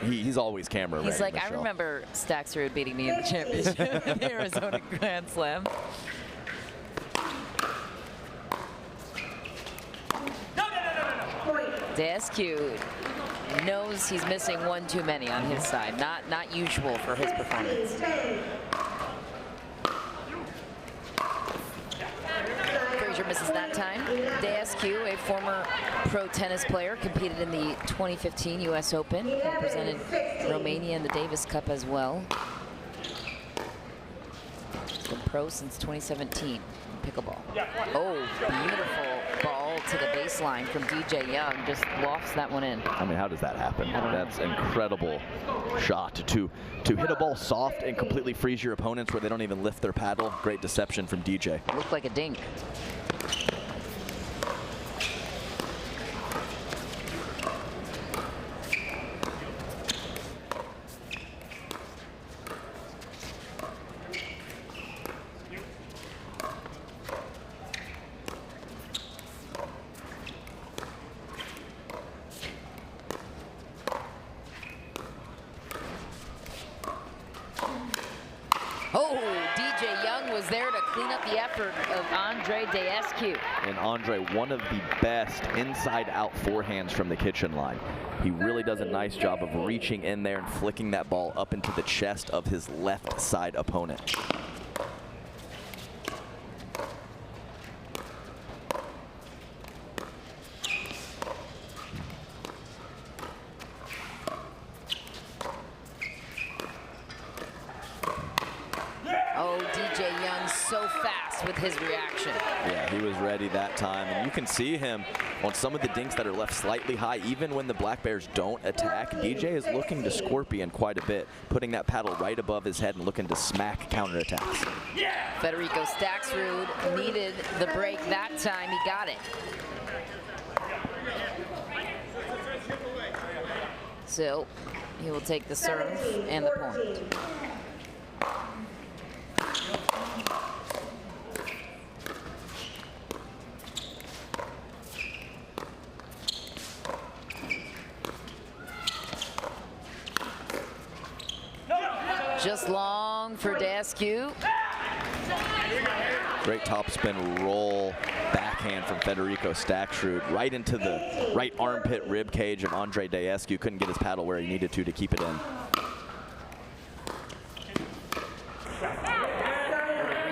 He's always camera ready. He's like, Michelle. I remember Staksrud beating me in the championship in the Arizona Grand Slam. Daescu knows he's missing one too many on his side. Not usual for his performance. Frazier misses that time. Daescu, a former pro tennis player, competed in the 2015 U.S. Open, represented Romania in the Davis Cup as well. He's been pro since 2017 in pickleball. Oh, beautiful ball to the baseline from DJ Young. Just lofts that one in. I mean, how does that happen? That's incredible shot to hit a ball soft and completely freeze your opponents where they don't even lift their paddle. Great deception from DJ. Looked like a dink. Of Andrei Daescu. And Andrei, one of the best inside-out forehands from the kitchen line. He really does a nice job of reaching in there and flicking that ball up into the chest of his left side opponent. With his reaction. Yeah, he was ready that time, and you can see him on some of the dinks that are left slightly high. Even when the Black Bears don't attack, DJ is looking to scorpion quite a bit, putting that paddle right above his head and looking to smack counterattacks. Federico Staksrud needed the break that time. He got it. So he will take the serve and the point. Just long for Daescu. Great topspin roll backhand from Federico Staksrud right into the right armpit rib cage of Andrei Daescu. Couldn't get his paddle where he needed to keep it in.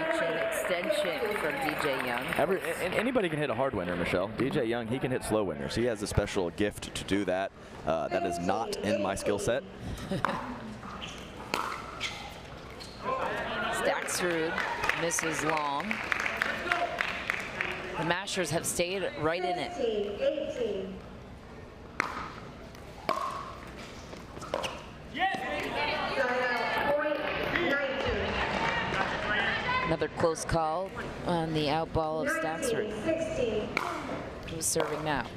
Reaching extension from DJ Young. Anybody can hit a hard winner, Michelle. DJ Young, he can hit slow winners. He has a special gift to do that. That is not in my skill set. Staksrud misses long. The Mashers have stayed right in it. 18. Another close call on the out ball of Staksrud. Who's serving now?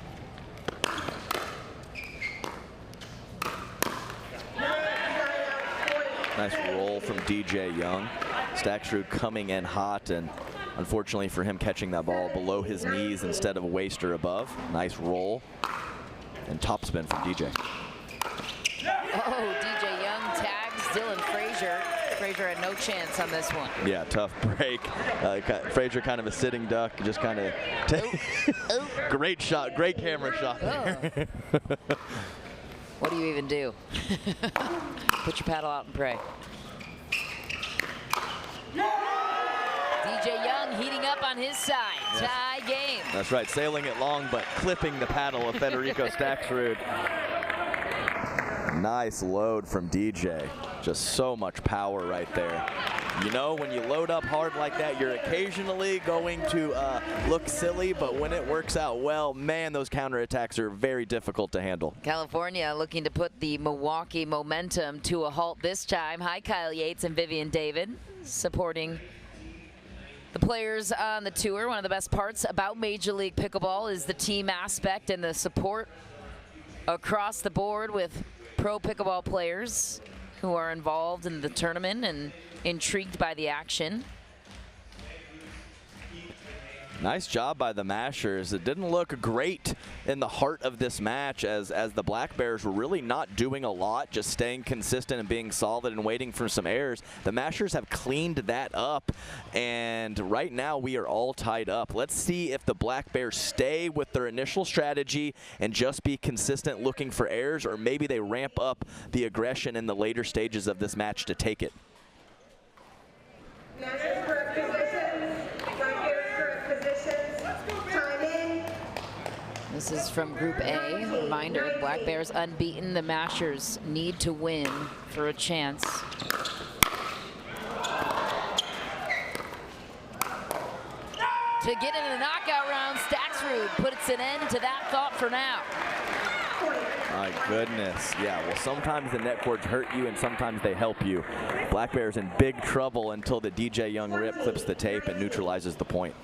Nice roll from DJ Young. Staksrud coming in hot, and Unfortunately for him, catching that ball below his knees instead of waist or above. Nice roll and topspin from DJ. Oh, DJ Young tags Dylan Frazier. Frazier had no chance on this one. Yeah, tough break. Frazier kind of a sitting duck, just kind of great shot, great camera shot there. What do you even do? Put your paddle out and pray. DJ Young heating up on his side. Yes. Tie game. That's right, sailing it long, but clipping the paddle of Federico Staksrud. Nice load from DJ. Just so much power right there. You know, when you load up hard like that, you're occasionally going to look silly, but when it works out well, man, those counterattacks are very difficult to handle. California looking to put the Milwaukee momentum to a halt this time. Hi, Kyle Yates and Vivian David, supporting the players on the tour. One of the best parts about Major League Pickleball is the team aspect and the support across the board with pro pickleball players who are involved in the tournament and intrigued by the action. Nice job by the Mashers. It didn't look great in the heart of this match as the Black Bears were really not doing a lot, just staying consistent and being solid and waiting for some errors. The Mashers have cleaned that up, and right now we are all tied up. Let's see if the Black Bears stay with their initial strategy and just be consistent looking for errors, or maybe they ramp up the aggression in the later stages of this match to take it. Mashers correct positions. Black Bears correct positions. Time in. This is from Group A. Reminder, Black Bears unbeaten. The Mashers need to win for a chance. To get into the knockout round, Staksrud puts an end to that thought for now. My goodness. Yeah, well, sometimes the net cords hurt you and sometimes they help you. Black Bear's in big trouble until the DJ Young rip clips the tape and neutralizes the point.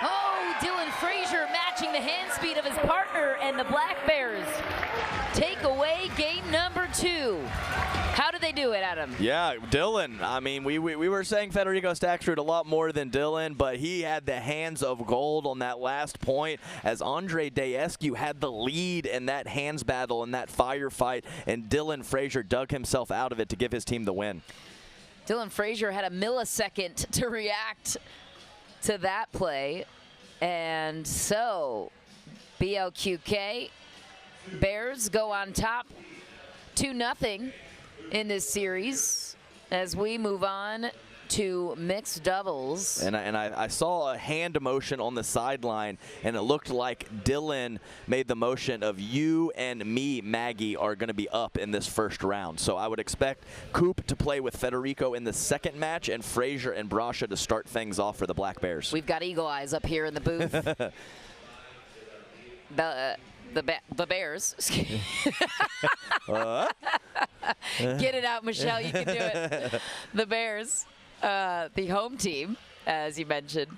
Oh, Dylan Frazier matching the hand speed of his partner, and the Black Bears take away game number 2. How did they do it, Adam? Yeah, Dylan. I mean, we were saying Federico Staksrud a lot more than Dylan, but he had the hands of gold on that last point as Andrei Daescu had the lead in that hands battle and that firefight, and Dylan Frazier dug himself out of it to give his team the win. Dylan Frazier had a millisecond to react to that play, and so BLQK Bears go on top 2-0 in this series as we move on to mixed doubles. And I saw a hand motion on the sideline, and it looked like Dylan made the motion of you and me, Maggie, are going to be up in this first round. So I would expect Koop to play with Federico in the second match and Frazier and Brascia to start things off for the Black Bears. We've got eagle eyes up here in the booth. The Bears. Get it out, Michelle. You can do it. The Bears, the home team, as you mentioned,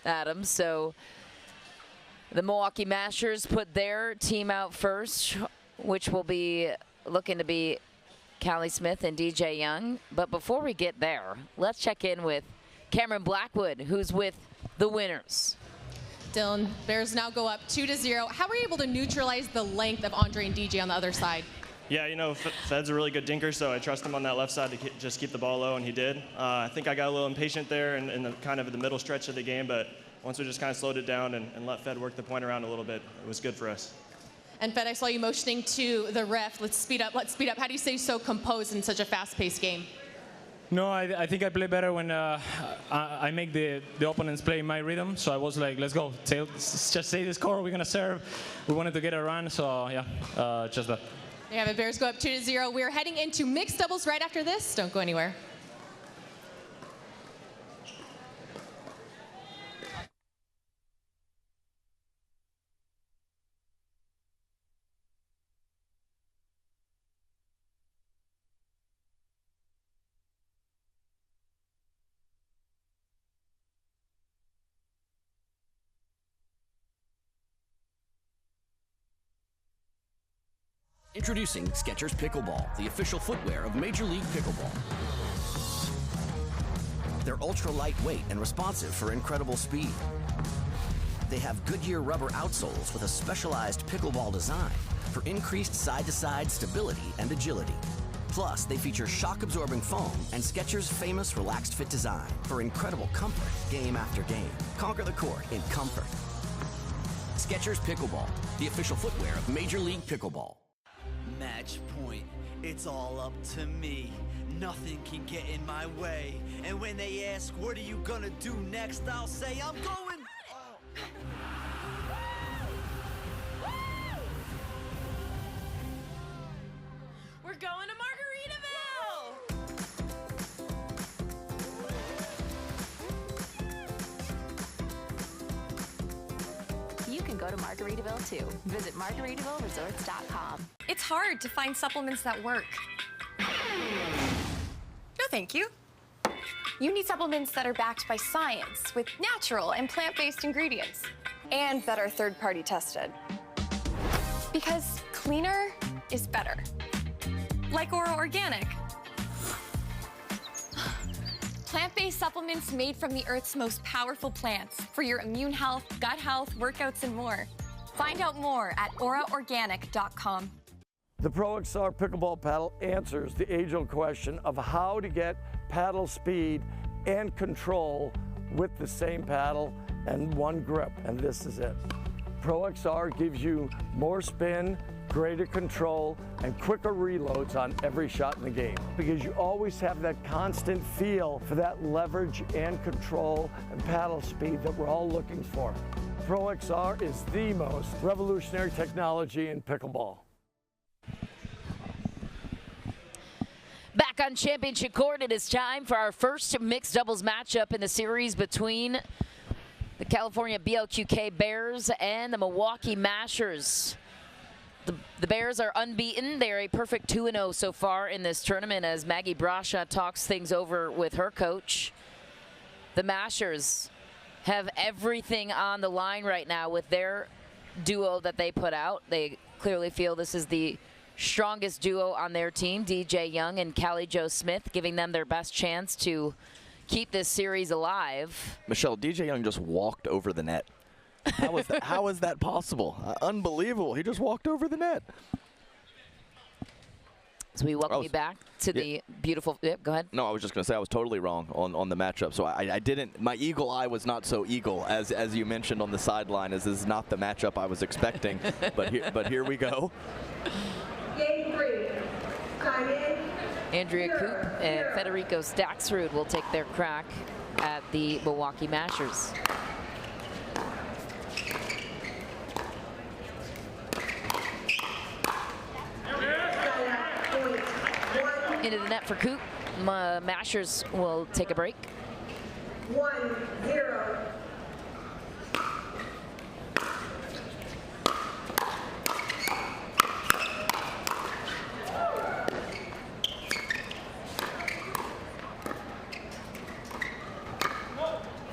Adam. So the Milwaukee Mashers put their team out first, which will be looking to be Callie Smith and DJ Young. But before we get there, let's check in with Cameron Blackwood, who's with the winners. Dylan, Bears now go up 2-0. How were you able to neutralize the length of Andrei and DJ on the other side? Yeah, you know, Fed's a really good dinker, so I trust him on that left side to just keep the ball low, and he did. I think I got a little impatient there in the kind of the middle stretch of the game, but once we just kind of slowed it down and let Fed work the point around a little bit, it was good for us. And Fed, I saw you motioning to the ref, let's speed up, let's speed up. How do you stay so composed in such a fast-paced game? No, I think I play better when I make the opponents play my rhythm. So I was like, let's go. Just say the score. We're going to serve. We wanted to get a run. So, yeah, just that. Yeah, the Bears go up 2-0. We're heading into mixed doubles right after this. Don't go anywhere. Introducing Skechers Pickleball, the official footwear of Major League Pickleball. They're ultra lightweight and responsive for incredible speed. They have Goodyear rubber outsoles with a specialized pickleball design for increased side-to-side stability and agility. Plus, they feature shock-absorbing foam and Skechers' famous relaxed fit design for incredible comfort game after game. Conquer the court in comfort. Skechers Pickleball, the official footwear of Major League Pickleball. Match point, it's all up to me. Nothing can get in my way. And when they ask, what are you gonna do next? I'll say, I'm going. We're going to Margaritaville! You can go to Margaritaville too. Visit MargaritavilleResorts.com. It's hard to find supplements that work. No, thank you. You need supplements that are backed by science with natural and plant-based ingredients and that are third-party tested. Because cleaner is better. Like Ora Organic. Plant-based supplements made from the Earth's most powerful plants for your immune health, gut health, workouts, and more. Find out more at oraorganic.com. The Pro XR Pickleball Paddle answers the age-old question of how to get paddle speed and control with the same paddle and one grip, and this is it. Pro XR gives you more spin, greater control, and quicker reloads on every shot in the game because you always have that constant feel for that leverage and control and paddle speed that we're all looking for. Pro XR is the most revolutionary technology in pickleball. Back on championship court, it is time for our first mixed doubles matchup in the series between the California BLQK Bears and the Milwaukee Mashers. The Bears are unbeaten. They're a perfect 2-0 so far in this tournament as Maggie Brascia talks things over with her coach. The Mashers have everything on the line right now with their duo that they put out. They clearly feel this is the strongest duo on their team, DJ Young and Callie Jo Smith, giving them their best chance to keep this series alive. Michelle, DJ Young just walked over the net. How is that possible? Unbelievable. He just walked over the net. So we welcome you back to the beautiful, go ahead. No, I was just going to say I was totally wrong on the matchup. So I didn't, my eagle eye was not so eagle as you mentioned on the sideline, as this is not the matchup I was expecting. but here we go. Game 3. Time in. Andrea Koop and Federico Staksrud will take their crack at the Milwaukee Mashers. Into the net for Koop. Mashers will take a break. 1-0.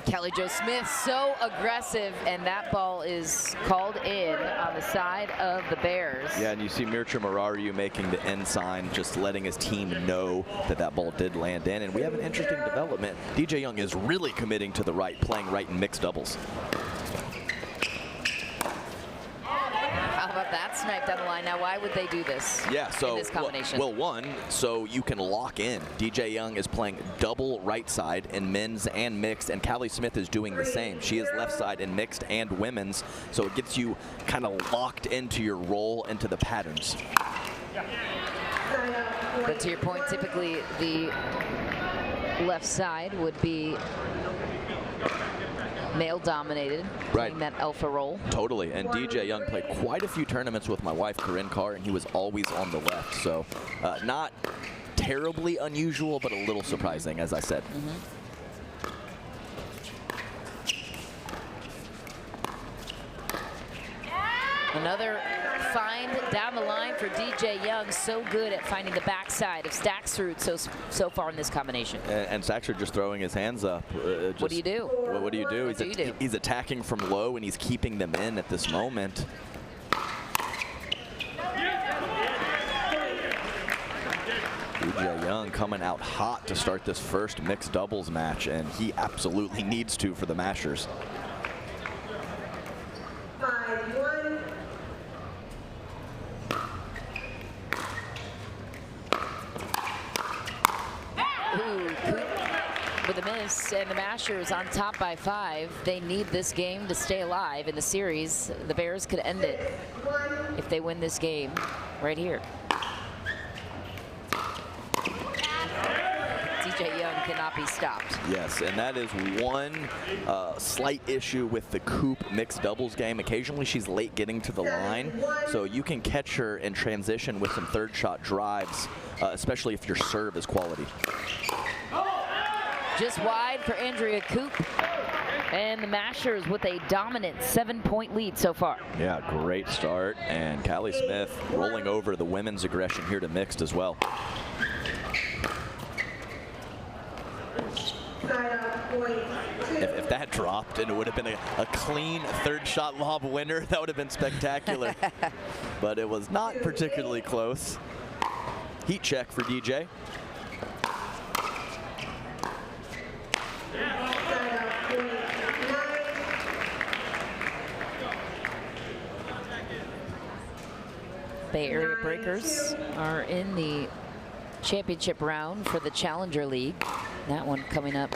Callie Jo Smith so aggressive, and that ball is called in on the side of the Bears. Yeah, and you see Mircea Murariu making the end sign, just letting his team know that that ball did land in. And we have an interesting development. DJ Young is really committing to the right, playing right in mixed doubles. How about that snipe down the line? Now, why would they do this? Yeah, so in this combination? Well, one, so you can lock in. DJ Young is playing double right side in men's and mixed, and Callie Smith is doing the same. She is left side in mixed and women's, so it gets you kind of locked into your role, into the patterns. But to your point, typically the left side would be male-dominated, right? That alpha role. Totally, and DJ Young played quite a few tournaments with my wife, Corinne Carr, and he was always on the left. So not terribly unusual, but a little surprising, as I said. Another find down the line for DJ Young. So good at finding the backside of Staksrud so far in this combination. And Staksrud just throwing his hands up. What do you do? What do you do? He's he's attacking from low, and he's keeping them in at this moment. DJ Young coming out hot to start this first mixed doubles match, and he absolutely needs to for the Mashers. 5-1. Ooh, Koop with a miss, and the Mashers on top by 5. They need this game to stay alive in the series. The Bears could end it if they win this game right here. DJ Young cannot be stopped. Yes, and that is one slight issue with the Koop mixed doubles game. Occasionally she's late getting to the line, so you can catch her in transition with some third shot drives, especially if your serve is quality. Just wide for Andrea Koop, and the Mashers with a dominant 7-point lead so far. Yeah, great start, and Callie Smith rolling over the women's aggression here to mixed as well. If that dropped and it would have been a clean third shot lob winner, that would have been spectacular. But it was not particularly close. Heat check for DJ. Bay Area Breakers are in the championship round for the Challenger League. That one coming up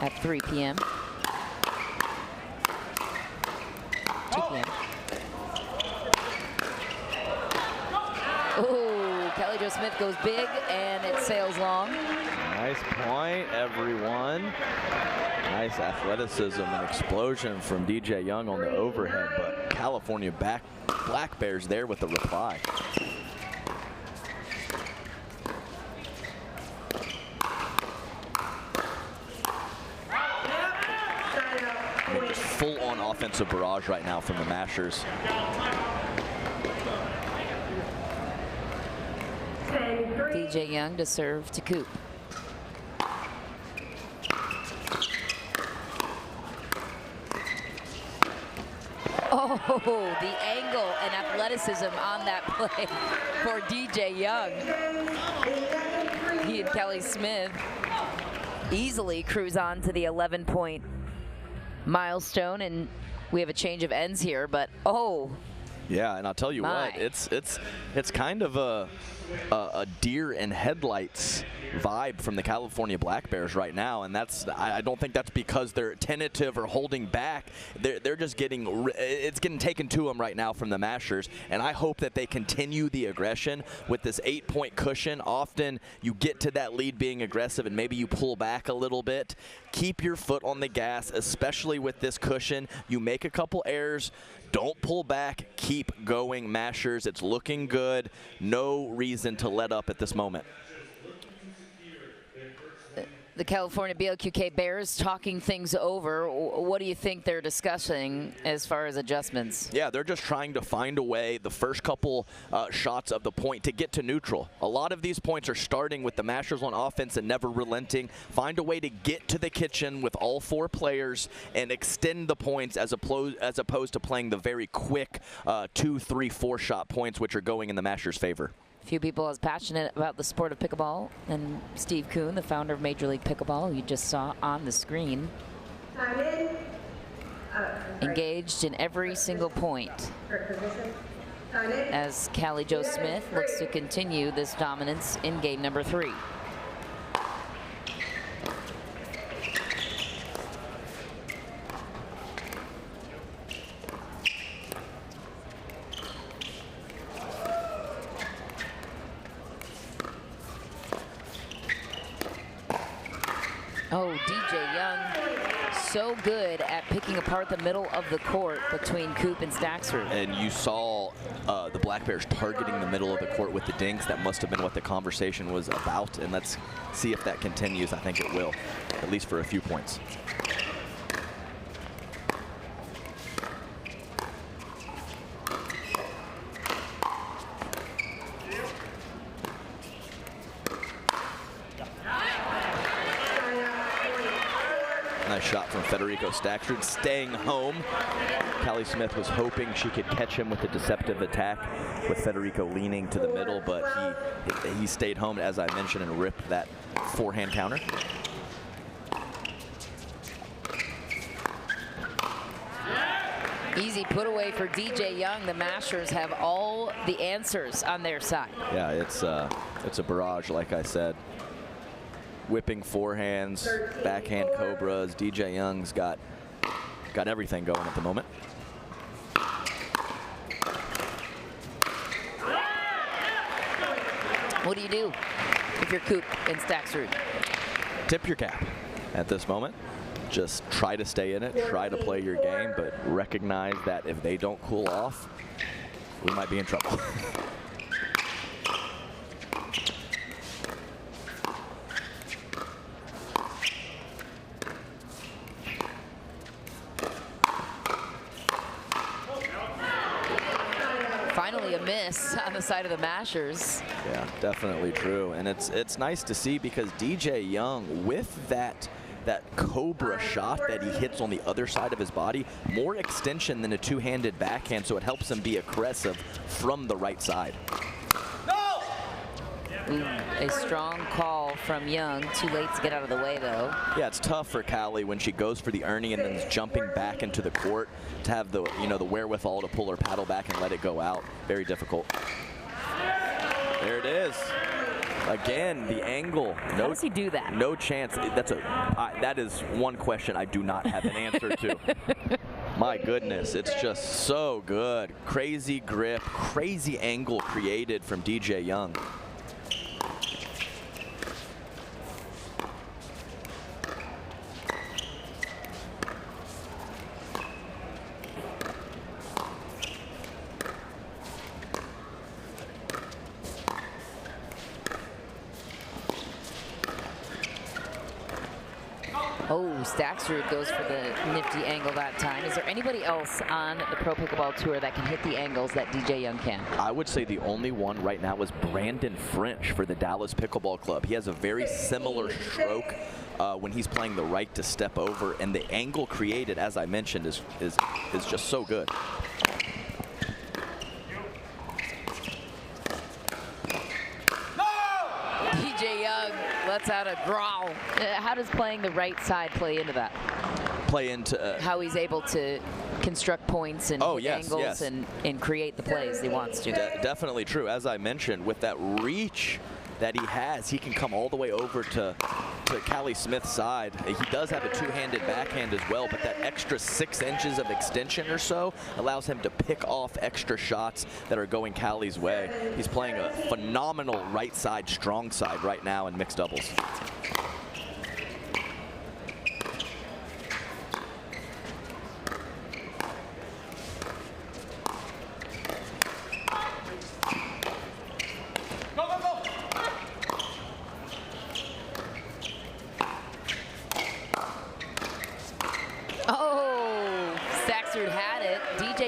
at 3 p.m. 2 p.m. Oh, Kelly Jo Smith goes big, and it sails long. Nice point, everyone. Nice athleticism and explosion from DJ Young on the overhead, but California Black Bears there with the reply. I mean, just full-on offensive barrage right now from the Mashers. DJ Young to serve to Koop. Oh, the angle and athleticism on that play for DJ Young. He and Kelly Smith easily cruise on to the 11-point milestone, and we have a change of ends here, but oh. Yeah, and I'll tell you what, it's kind of a deer in headlights vibe from the California Black Bears right now, and I don't think that's because they're tentative or holding back. They're just it's getting taken to them right now from the Mashers, and I hope that they continue the aggression with this 8-point cushion. Often you get to that lead being aggressive and maybe you pull back a little bit. Keep your foot on the gas, especially with this cushion. You make a couple errors, don't pull back, keep going, Mashers. It's looking good. No reason to let up at this moment. The California BLQK Bears talking things over. What do you think they're discussing as far as adjustments? Yeah, they're just trying to find a way, the first couple shots of the point, to get to neutral. A lot of these points are starting with the Mashers on offense and never relenting. Find a way to get to the kitchen with all 4 players and extend the points as opposed to playing the very quick 2, 3, 4 shot points, which are going in the Mashers' favor. Few people as passionate about the sport of pickleball, and Steve Kuhn, the founder of Major League Pickleball, who you just saw on the screen, engaged in every single point as Callie Jo Smith looks to continue this dominance in game number 3. Oh, DJ Young, so good at picking apart the middle of the court between Koop and Staksrud. And you saw the Black Bears targeting the middle of the court with the dinks. That must have been what the conversation was about, and let's see if that continues. I think it will, at least for a few points. Nice shot from Federico. Staksrud staying home. Callie Smith was hoping she could catch him with a deceptive attack with Federico leaning to the middle, but he stayed home, as I mentioned, and ripped that forehand counter. Easy put away for DJ Young. The Mashers have all the answers on their side. Yeah, it's a barrage, like I said. Whipping forehands, backhand cobras. DJ Young's got everything going at the moment. What do you do if you're Koop and Staksrud? Tip your cap at this moment. Just try to stay in it, try to play your game, but recognize that if they don't cool off, we might be in trouble. Finally a miss on the side of the Mashers. Yeah, definitely true. And it's nice to see because DJ Young, with that cobra shot that he hits on the other side of his body, more extension than a two-handed backhand, so it helps him be aggressive from the right side. A strong call from Young. Too late to get out of the way, though. Yeah, it's tough for Callie when she goes for the Ernie and then is jumping back into the court to have the the wherewithal to pull her paddle back and let it go out. Very difficult. There it is. Again, the angle. How does he do that? No chance. That is one question I do not have an answer to. My goodness, it's just so good. Crazy grip, crazy angle created from DJ Young. Oh, Staksrud goes for the nifty angle that time. Is there anybody else on the Pro Pickleball Tour that can hit the angles that DJ Young can? I would say the only one right now is Brandon French for the Dallas Pickleball Club. He has a very similar stroke when he's playing the right to step over, and the angle created, as I mentioned, is just so good. DJ Young lets out a growl. How does playing the right side play into that? Play into how he's able to construct points and angles and create the plays he wants to. Definitely true. As I mentioned, with that reach that he has, he can come all the way over to Callie Smith's side. He does have a two-handed backhand as well, but that extra 6 inches of extension or so allows him to pick off extra shots that are going Callie's way. He's playing a phenomenal right side, strong side right now in mixed doubles.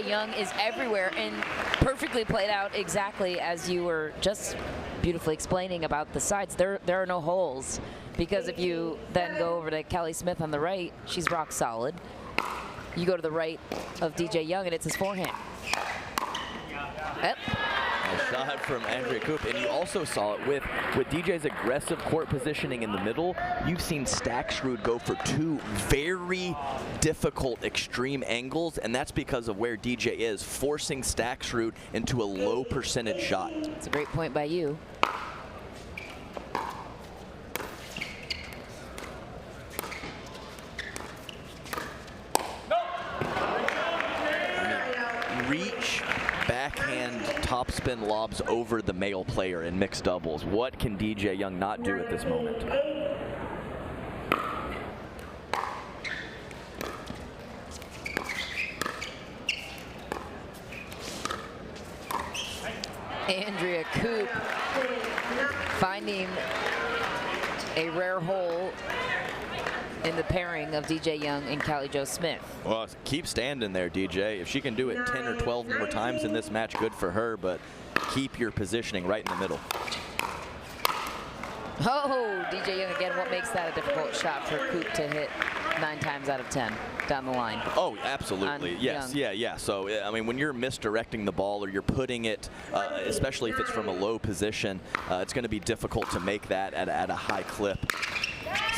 Young is everywhere and perfectly played out exactly as you were just beautifully explaining about the sides. There are no holes, because if you then go over to Callie Smith on the right, she's rock solid. You go to the right of DJ Young and it's his forehand. Yep. A shot from Andrea Koop, and you also saw it with DJ's aggressive court positioning in the middle. You've seen Staksrud go for 2 very difficult extreme angles, and that's because of where DJ is, forcing Staksrud into a low percentage shot. It's a great point by you. Reach, backhand, topspin lobs over the male player in mixed doubles. What can DJ Young not do at this moment? Andrea Koop finding a rare hole in the pairing of DJ Young and Callie Jo Smith. Well, keep standing there, DJ. If she can do it 10 or 12 more times in this match, good for her, but keep your positioning right in the middle. Oh, DJ Young again. What makes that a difficult shot for Koop to hit 9 times out of 10 down the line. Oh, absolutely. Yes. Young. Yeah. So, I mean, when you're misdirecting the ball or you're putting it, especially if it's from a low position, it's going to be difficult to make that at a high clip.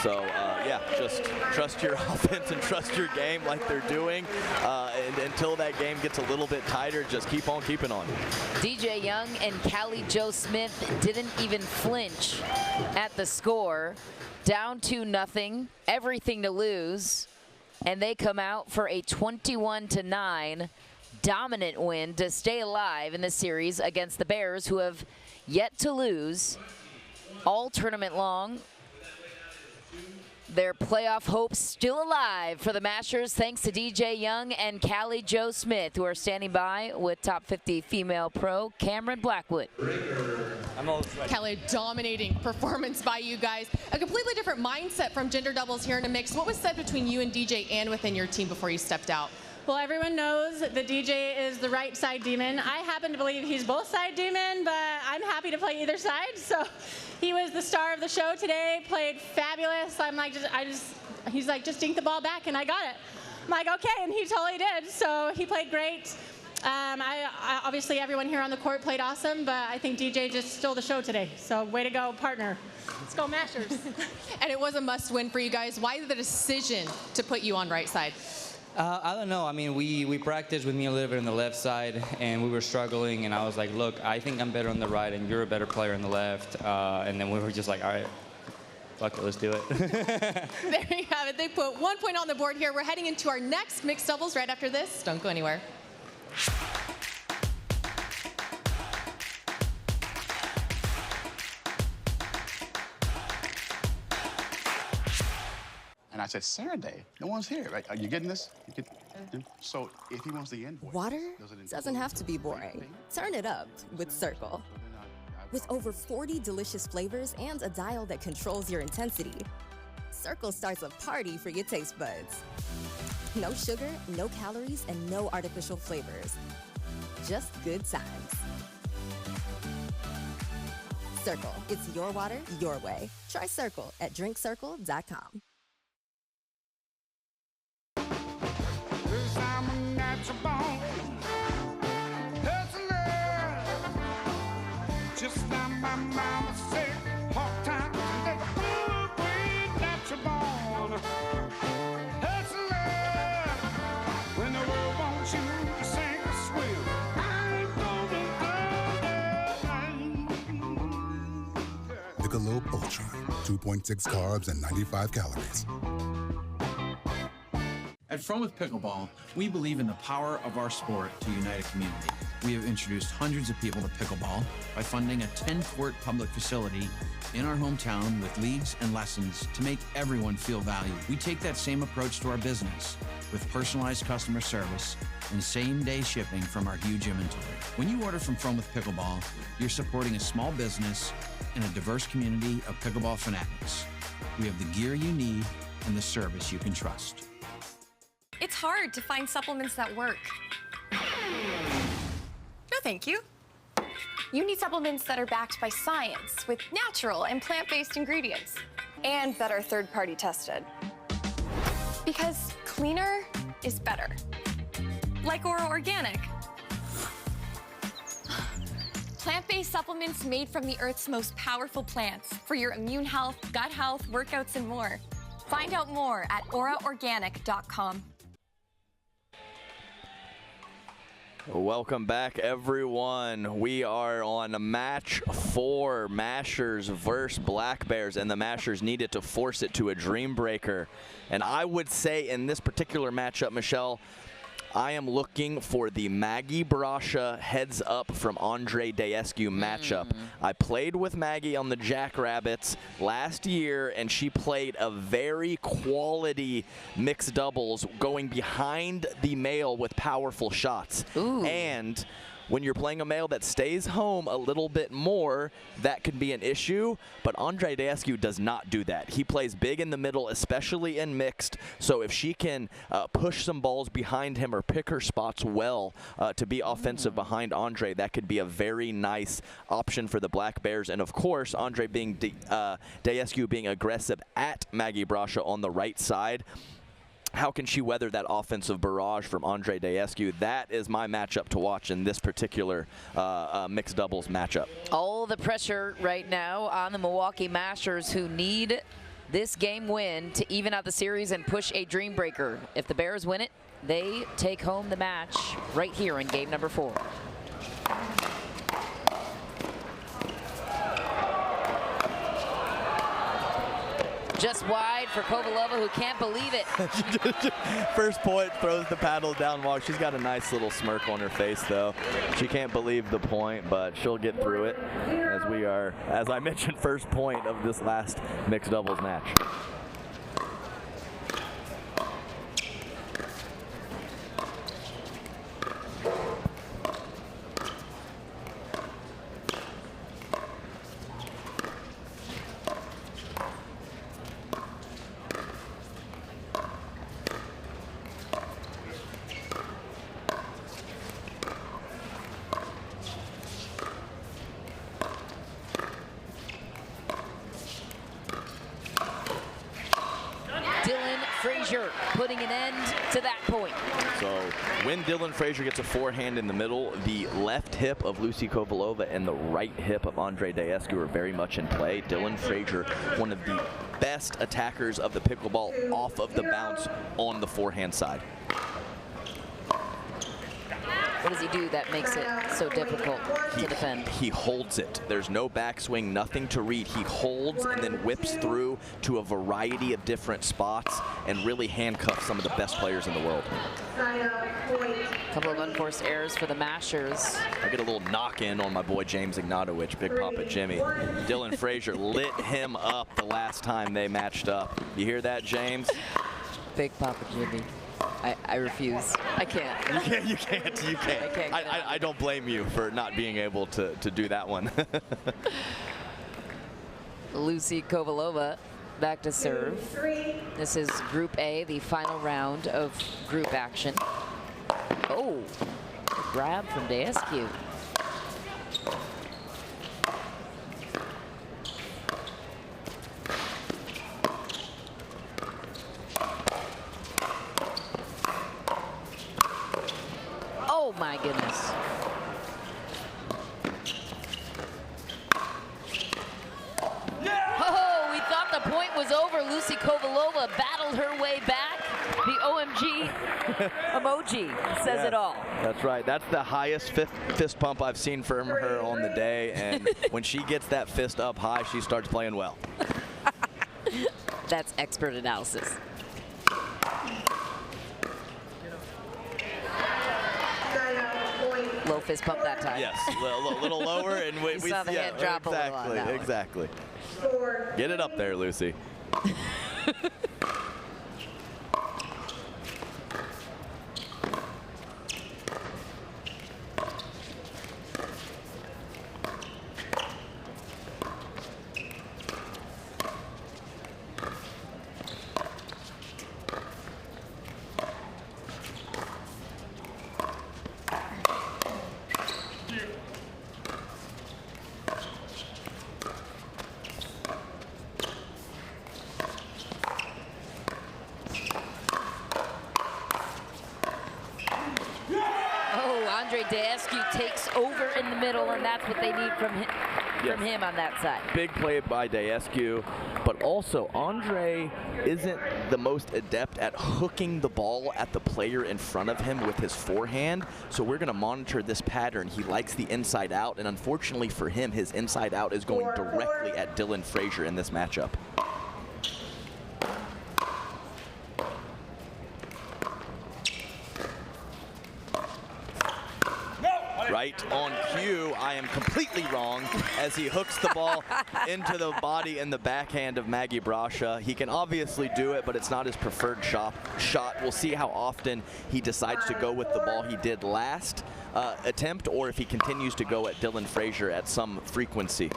So, yeah, just trust your offense and trust your game like they're doing. And until that game gets a little bit tighter, just keep on keeping on. DJ Young and Callie Jo Smith didn't even flinch at the score. Down 2-0, everything to lose. And they come out for a 21-9 dominant win to stay alive in this series against the Bears, who have yet to lose all tournament long. Their playoff hopes still alive for the Mashers, thanks to DJ Young and Callie Jo Smith, who are standing by with top 50 female pro Cameron Blackwood. Callie, dominating performance by you guys. A completely different mindset from gender doubles here in a mix. What was said between you and DJ and within your team before you stepped out? Well, everyone knows that DJ is the right side demon. I happen to believe he's both side demon, but I'm happy to play either side. So he was the star of the show today, played fabulous. I'm like, he's like, just dink the ball back, and I got it. I'm like, okay, and he totally did. So he played great. Obviously, everyone here on the court played awesome, but I think DJ just stole the show today. So way to go, partner. Let's go, Mashers. And it was a must-win for you guys. Why the decision to put you on right side? I don't know. I mean, we practiced with me a little bit on the left side, and we were struggling, and I was like, look, I think I'm better on the right, and you're a better player on the left. And then we were just like, all right, fuck it, let's do it. There you have it. They put 1 point on the board here. We're heading into our next mixed doubles right after this. Don't go anywhere. And I said, Saturday, no one's here. Right? Are you getting this? So if he wants the invoice. Water doesn't have to be boring. Turn it up with Cirkul. With over 40 delicious flavors and a dial that controls your intensity, Cirkul starts a party for your taste buds. No sugar, no calories, and no artificial flavors. Just good times. Cirkul, it's your water, your way. Try Cirkul at drinkcirkul.com. Just like my mama said, hard times and the good way that you're born. Hustler, when the world wants you to sing a swing, I ain't gonna go. Michelob Ultra, 2.6 carbs and 95 calories. At From With Pickleball, we believe in the power of our sport to unite a community. We have introduced hundreds of people to pickleball by funding a 10-court public facility in our hometown with leagues and lessons to make everyone feel valued. We take that same approach to our business with personalized customer service and same-day shipping from our huge inventory. When you order from With Pickleball, you're supporting a small business and a diverse community of pickleball fanatics. We have the gear you need and the service you can trust. It's hard to find supplements that work. No, thank you. You need supplements that are backed by science with natural and plant-based ingredients and that are third-party tested. Because cleaner is better. Like Oro Organic. Plant-based supplements made from the Earth's most powerful plants for your immune health, gut health, workouts, and more. Find out more at oraorganic.com. Welcome back, everyone. We are on match 4, Mashers versus Black Bears, and the Mashers needed to force it to a Dreambreaker. And I would say in this particular matchup, Michelle, I am looking for the Maggie Brascia heads up from Andrei Daescu matchup. I played with Maggie on the Jackrabbits last year, and she played a very quality mixed doubles going behind the male with powerful shots. And when you're playing a male that stays home a little bit more, that could be an issue, but Andrei Daescu does not do that. He plays big in the middle, especially in mixed, so if she can push some balls behind him or pick her spots well to be offensive behind Andrei, that could be a very nice option for the Black Bears. And of course, Andrei being Daescu being aggressive at Maggie Brascia on the right side, how can she weather that offensive barrage from Andrei Daescu? That is my matchup to watch in this particular mixed doubles matchup. All the pressure right now on the Milwaukee Mashers, who need this game win to even out the series and push a Dreambreaker. If the Bears win it, they take home the match right here in game number 4. Just wide for Kovalova, who can't believe it. First point, throws the paddle down walk. She's got a nice little smirk on her face, though. She can't believe the point, but she'll get through it as we are, as I mentioned, first point of this last mixed doubles match. Frazier putting an end to that point. So when Dylan Frazier gets a forehand in the middle, the left hip of Lucia Kovalova and the right hip of Andrei Daescu are very much in play. Dylan Frazier, one of the best attackers of the pickleball off of the bounce on the forehand side. What does he do that makes it so difficult to defend? He holds it. There's no backswing, nothing to read. He holds and then whips through to a variety of different spots and really handcuffs some of the best players in the world. A couple of unforced errors for the Mashers. I get a little knock-in on my boy James Ignatowicz, Big Papa Jimmy. Dylan Frazier lit him up the last time they matched up. You hear that, James? Big Papa Jimmy. I refuse. I can't. You can't. I don't blame you for not being able to do that one. Lucia Kovalova back to serve. This is Group A, the final round of group action. Oh, grab from Daescu. Oh my goodness. Oh, we thought the point was over. Lucia Kovalova battled her way back. The OMG emoji says it all. That's right. That's the highest fist pump I've seen from her on the day. And when she gets that fist up high, she starts playing well. That's expert analysis. Low fist pump that time. Yes, a little lower, and we saw the hand drop exactly, a little on that exactly. Get it up there, Lucy. Daescu takes over in the middle, and that's what they need from him on that side. Big play by Daescu, but also Andrei isn't the most adept at hooking the ball at the player in front of him with his forehand, so we're going to monitor this pattern. He likes the inside out, and unfortunately for him, his inside out is going directly at Dylan Frazier in this matchup. Right on cue, I am completely wrong as he hooks the ball into the body and the backhand of Maggie Brascia. He can obviously do it, but it's not his preferred shot. We'll see how often he decides to go with the ball he did last attempt, or if he continues to go at Dylan Frazier at some frequency.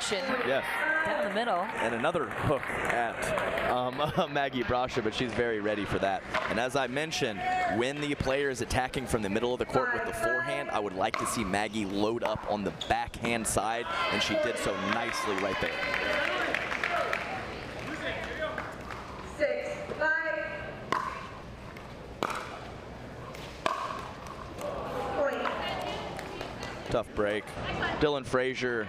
action. Yes. Down the middle. And another hook at Maggie Brascia, but she's very ready for that. And as I mentioned, when the player is attacking from the middle of the court with the forehand, I would like to see Maggie load up on the backhand side, and she did so nicely right there. 6-5. Point. Tough break. Dylan Frazier,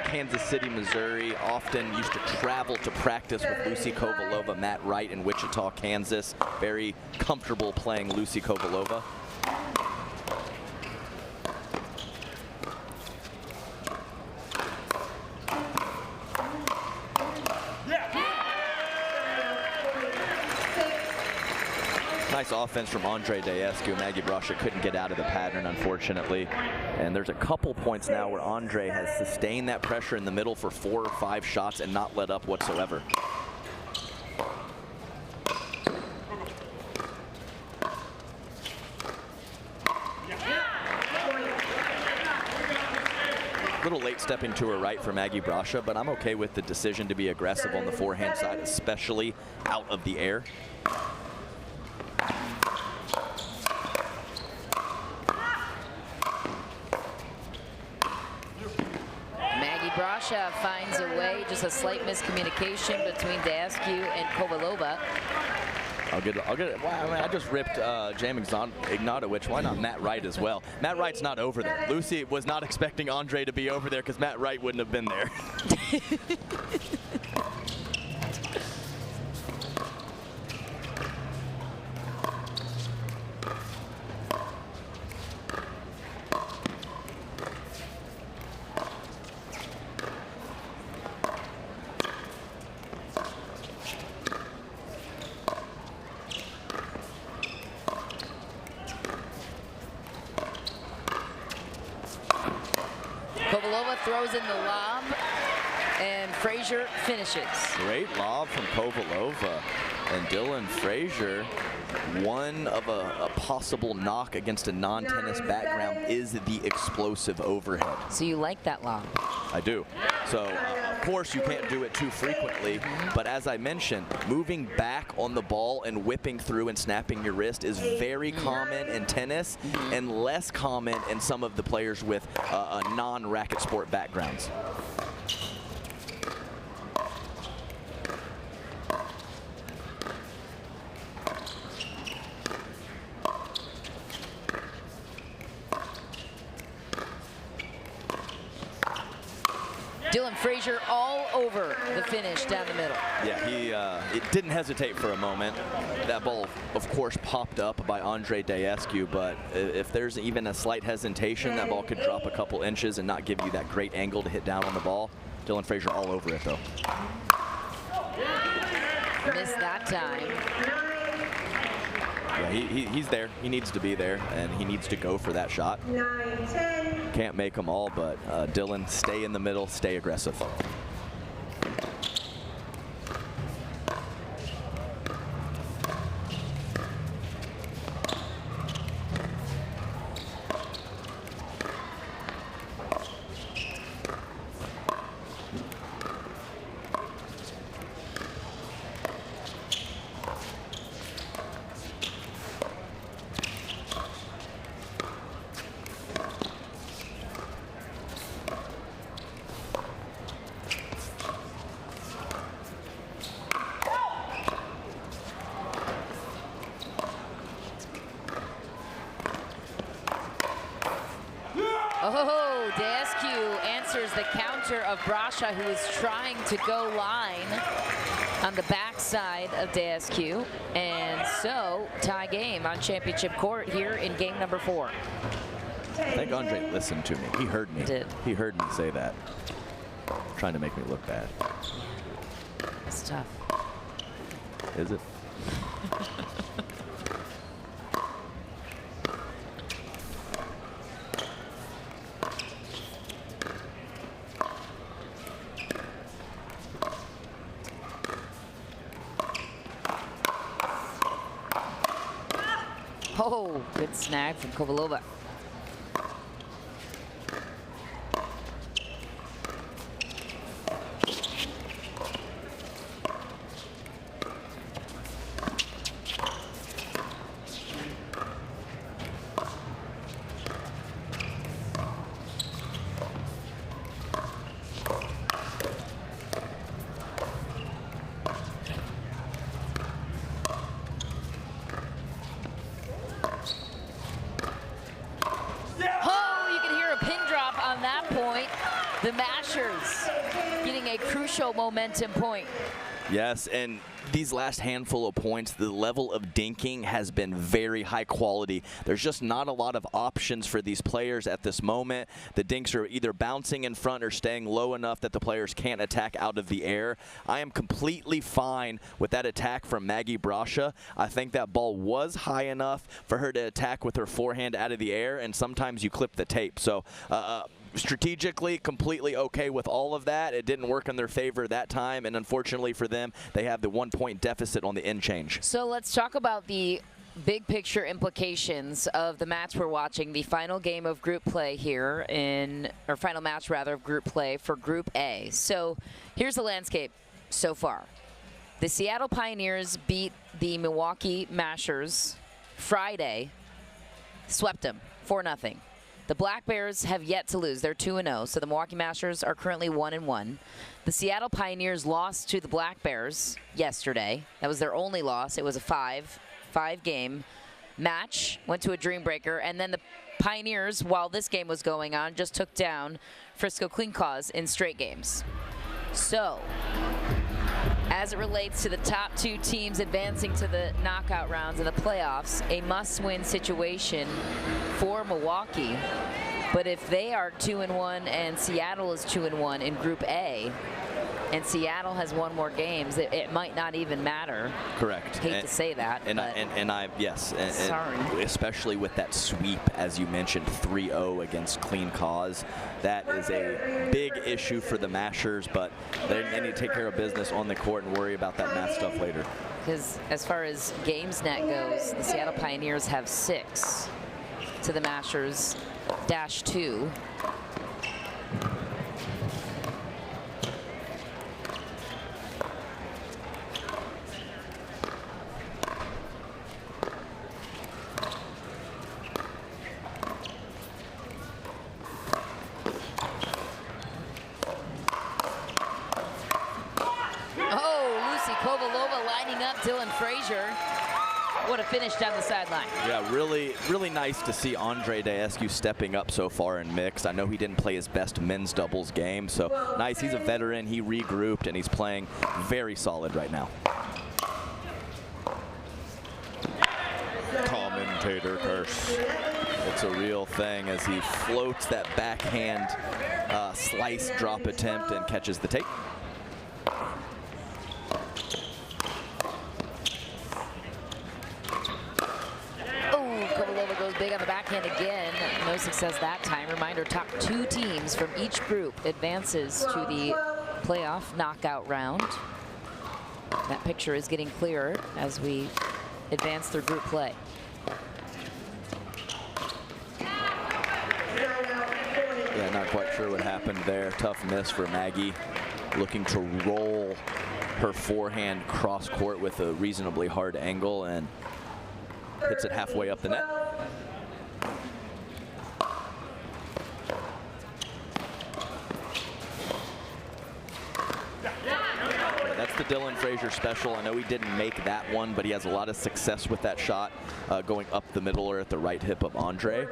Kansas City, Missouri, often used to travel to practice with Lucy Kovalova, Matt Wright in Wichita, Kansas. Very comfortable playing Lucy Kovalova. Nice offense from Andrei Daescu. Maggie Brascia couldn't get out of the pattern, unfortunately. And there's a couple points now where Andrei has sustained that pressure in the middle for 4 or 5 shots and not let up whatsoever. A little late stepping to her right for Maggie Brascia, but I'm okay with the decision to be aggressive on the forehand side, especially out of the air. Brascia finds a way, just a slight miscommunication between Daescu and Kovalova. I'll get it. Wow, I mean, I just ripped James Ignatowicz. Why not Matt Wright as well? Matt Wright's not over there. Lucy was not expecting Andrei to be over there because Matt Wright wouldn't have been there. Kovalova throws in the lob, and Frazier finishes. Great lob from Kovalova. And Dylan Frazier, one of a possible knock against a non-tennis background is the explosive overhead. So you like that lob? I do. So, of course, you can't do it too frequently, but as I mentioned, moving back on the ball and whipping through and snapping your wrist is very common in tennis and less common in some of the players with non-racket sport backgrounds. Dylan Frazier all over the finish down the middle. Yeah, it didn't hesitate for a moment. That ball, of course, popped up by Andrei Daescu, but if there's even a slight hesitation, that ball could drop a couple inches and not give you that great angle to hit down on the ball. Dylan Frazier all over it, though. Missed that time. Yeah, he's there. He needs to be there, and he needs to go for that shot. 9-10. Can't make them all, but Dylan, stay in the middle, stay aggressive. Oh, Daescu answers the counter of Brascia, who is trying to go line on the backside of Daescu. And so, tie game on championship court here in game number 4. I think Andrei listened to me. He heard me. He heard me say that. Trying to make me look bad. It's tough. Is it? Oh, good snag from Kovalova. The Mashers getting a crucial momentum point. Yes, and these last handful of points, the level of dinking has been very high quality. There's just not a lot of options for these players at this moment. The dinks are either bouncing in front or staying low enough that the players can't attack out of the air. I am completely fine with that attack from Maggie Brascia. I think that ball was high enough for her to attack with her forehand out of the air, and sometimes you clip the tape. So strategically, completely okay with all of that. It didn't work in their favor that time, and unfortunately for them, they have the 1-point deficit on the end change. So let's talk about the big picture implications of the match we're watching, the final game of group play here or final match rather of group play for Group A. So here's the landscape so far. The Seattle Pioneers beat the Milwaukee Mashers Friday, swept them 4-0. The Black Bears have yet to lose. They're 2-0, so the Milwaukee Mashers are currently 1-1. The Seattle Pioneers lost to the Black Bears yesterday. That was their only loss. It was a five-game match, went to a Dreambreaker, and then the Pioneers, while this game was going on, just took down Frisco Clean Cause in straight games. So, as it relates to the top two teams advancing to the knockout rounds in the playoffs, a must-win situation for Milwaukee. But if they are 2-1 and Seattle is 2-1 in Group A, and Seattle has won more games, it might not even matter. Correct. Hate to say that. Yes. Sorry. And especially with that sweep, as you mentioned, 3-0 against Clean Cause. That is a big issue for the Mashers, but they need to take care of business on the court and worry about that math stuff later. Because as far as games net goes, the Seattle Pioneers have 6 to the Mashers -2. Kovalova lining up Dylan Frazier. What a finish down the sideline. Yeah, really, really nice to see Andrei Daescu stepping up so far in mixed. I know he didn't play his best men's doubles game, so nice. He's a veteran. He regrouped, and he's playing very solid right now. Commentator curse. It's a real thing as he floats that backhand slice drop attempt and catches the tape. Big on the backhand again. No success that time. Reminder, top 2 teams from each group advances to the playoff knockout round. That picture is getting clearer as we advance through group play. Yeah, not quite sure what happened there. Tough miss for Maggie. Looking to roll her forehand cross court with a reasonably hard angle and hits it halfway up the net. That's the Dylan Frazier special. I know he didn't make that one, but he has a lot of success with that shot going up the middle or at the right hip of Andrei.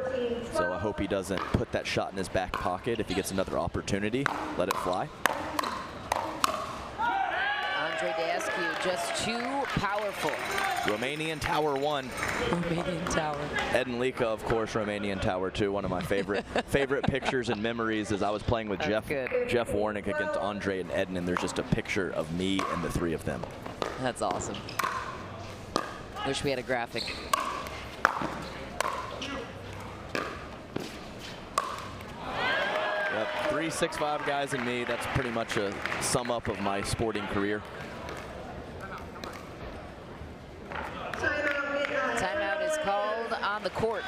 So I hope he doesn't put that shot in his back pocket. If he gets another opportunity, let it fly. Andrei Daescu just too powerful. Romanian Tower 1. Romanian Tower. Ed and Lika, of course, Romanian Tower 2. One of my favorite pictures and memories is I was playing with Jeff Warnick against Andrei and Eden, and there's just a picture of me and the 3 of them. That's awesome. Wish we had a graphic. Yep, 3-6-5 guys and me. That's pretty much a sum up of my sporting career. Timeout is called on the court.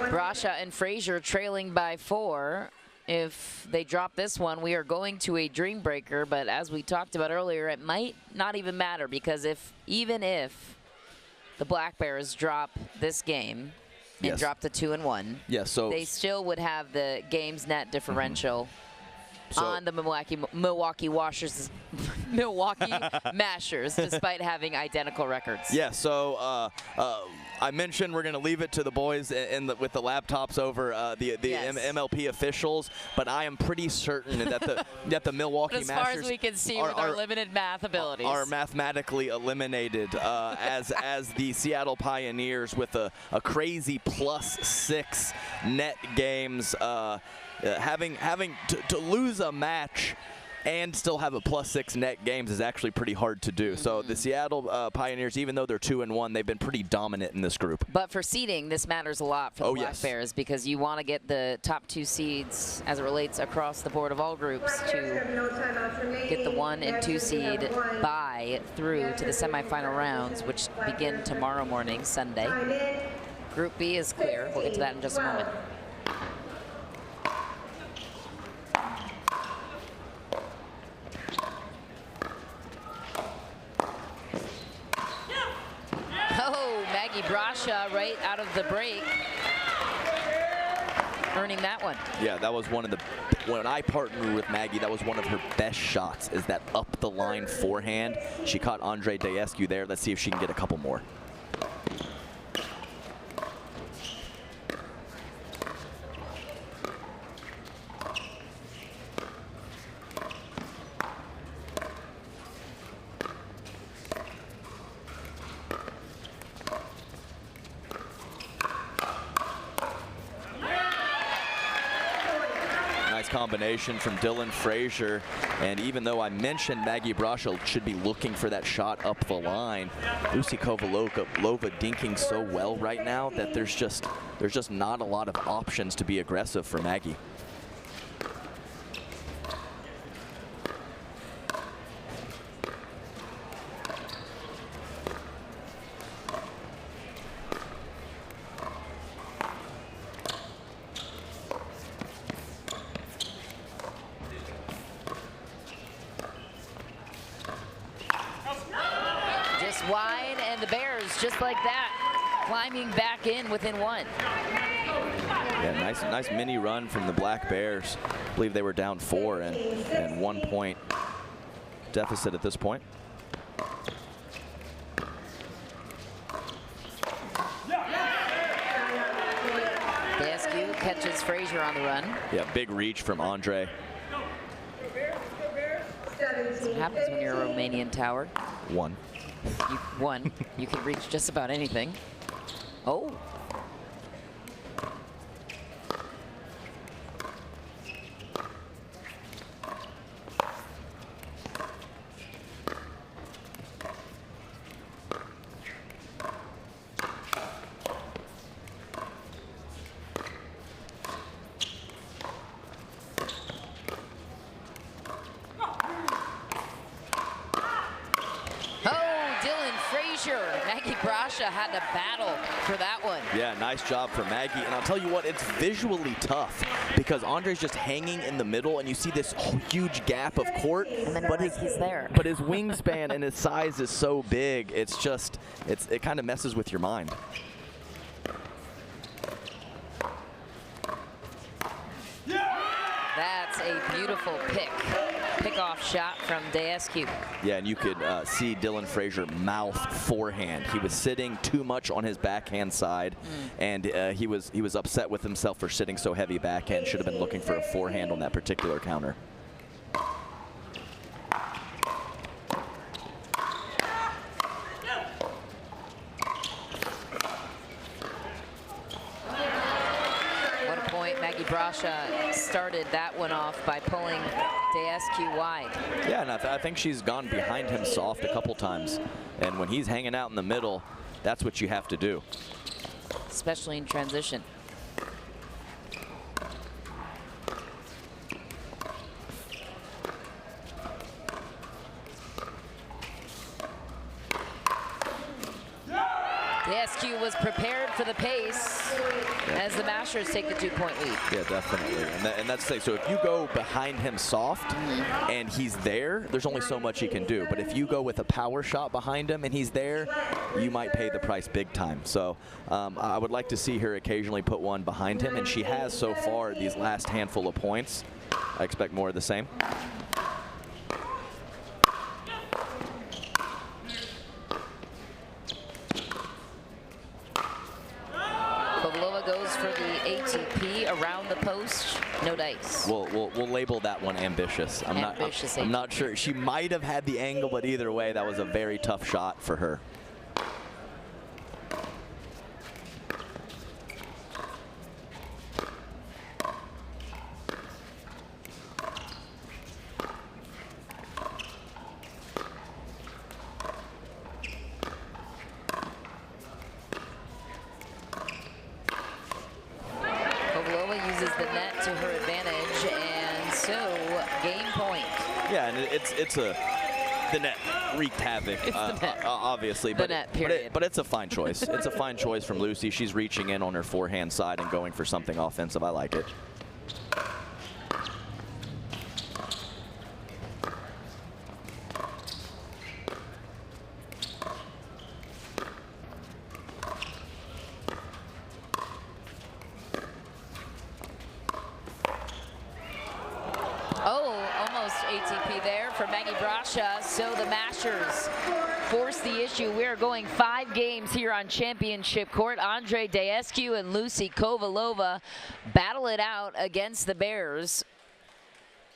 Brascia and Frazier trailing by 4. If they drop this one, we are going to a Dreambreaker, but as we talked about earlier, it might not even matter because even if the Black Bears drop this game and drop to 2-1, so they still would have the games net differential on the Milwaukee Washers, Milwaukee Mashers, despite having identical records. Yeah, so I mentioned we're going to leave it to the boys with the laptops over the Yes. MLP officials, but I am pretty certain that the Milwaukee As Mashers far as we can see with our limited math abilities are mathematically eliminated as the Seattle Pioneers with a crazy +6 net games, having to lose a match and still have a +6 net games is actually pretty hard to do. So the Seattle Pioneers, even though they're 2-1, they've been pretty dominant in this group. But for seeding, this matters a lot for the Black Bears because you want to get the top 2 seeds as it relates across the board of all groups to get the 1 and 2 seed bye through to the semifinal rounds, which begin tomorrow morning, Sunday. Group B is clear. We'll get to that in just a moment. Oh, Maggie Brascia right out of the break, earning that one. Yeah, that was one of the, when I partnered with Maggie, that was one of her best shots, is that up the line forehand. She caught Andrei Daescu there. Let's see if she can get a couple more. Combination from Dylan Frazier, and even though I mentioned Maggie Brascia should be looking for that shot up the line, Lucia Kovalova dinking so well right now that there's just not a lot of options to be aggressive for Maggie. Wide, and the Bears, just like that, climbing back in within 1. Yeah, nice mini run from the Black Bears. I believe they were down 4 and 1 point deficit at this point. Daescu catches Frazier on the run. Yeah, big reach from Andrei. That's what happens when you're a Romanian tower. 1. You can reach just about anything. Oh. Maggie Brascia had to battle for that one. Yeah, nice job for Maggie. And I'll tell you what, it's visually tough because Andrei's just hanging in the middle and you see this huge gap of court. And then he's there. But his wingspan and his size is so big, it kind of messes with your mind. That's a beautiful pick-off shot from Daescu. Yeah, and you could see Dylan Frazier mouth forehand. He was sitting too much on his backhand side, and he was upset with himself for sitting so heavy backhand. Should have been looking for a forehand on that particular counter. Maggie Brascia started that one off by pulling Daescu wide. Yeah, and I think she's gone behind him soft a couple times. And when he's hanging out in the middle, that's what you have to do. Especially in transition. Daescu was prepared for the pace as the Mashers take the 2-point lead. Yeah, definitely. And that's the thing. So if you go behind him soft and he's there, there's only so much he can do. But if you go with a power shot behind him and he's there, you might pay the price big time. So I would like to see her occasionally put one behind him, and she has so far these last handful of points. I expect more of the same. Kovalova goes for the ATP around the post. No dice. We'll label that one ambitious. I'm not sure. She might have had the angle, but either way, that was a very tough shot for her. The net wreaked havoc, obviously, but it's a fine choice. It's a fine choice from Lucy. She's reaching in on her forehand side and going for something offensive. I like it. ATP there for Maggie Brascia. So the Mashers force the issue. We are going 5 games here on Championship Court. Andrei, Daescu, and Lucy Kovalova battle it out against the Bears.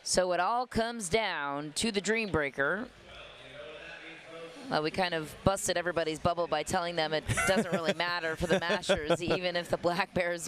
So it all comes down to the Dreambreaker. We kind of busted everybody's bubble by telling them it doesn't really matter for the Mashers, even if the Black Bears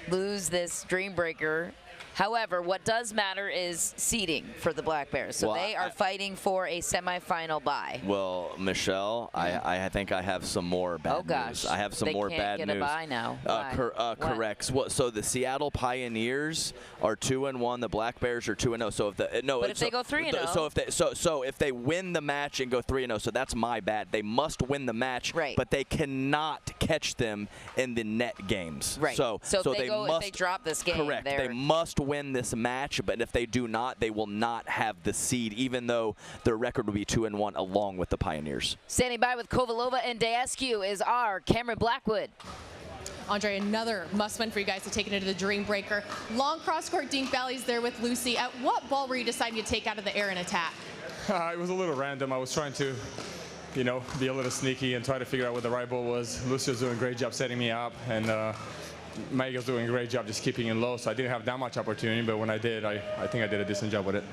lose this Dreambreaker. However, what does matter is seeding for the Black Bears. So they are fighting for a semifinal bye. Well, Michelle, I think I have some more bad news. I have some more bad news. They can't get a bye now. Correct. So the Seattle Pioneers are 2-1. The Black Bears are 2-0. So if they go 3-0. So if they win the match and go 3-0, so that's my bad. They must win the match, but they cannot catch them in the net games. Right. So if they drop this game, correct. They must win this match, but if they do not, they will not have the seed, even though their record will be 2-1 along with the Pioneers. Standing by with Kovalova and Daescu is our Cameron Blackwood. Andrei, another must-win for you guys to take it into the Dreambreaker. Long cross-court dink valleys there with Lucy. At what ball were you deciding to take out of the air and attack? It was a little random. I was trying to, be a little sneaky and try to figure out what the right ball was. Lucy was doing a great job setting me up, and Maggie was doing a great job just keeping it low, so I didn't have that much opportunity, but when I did, I think I did a decent job with it.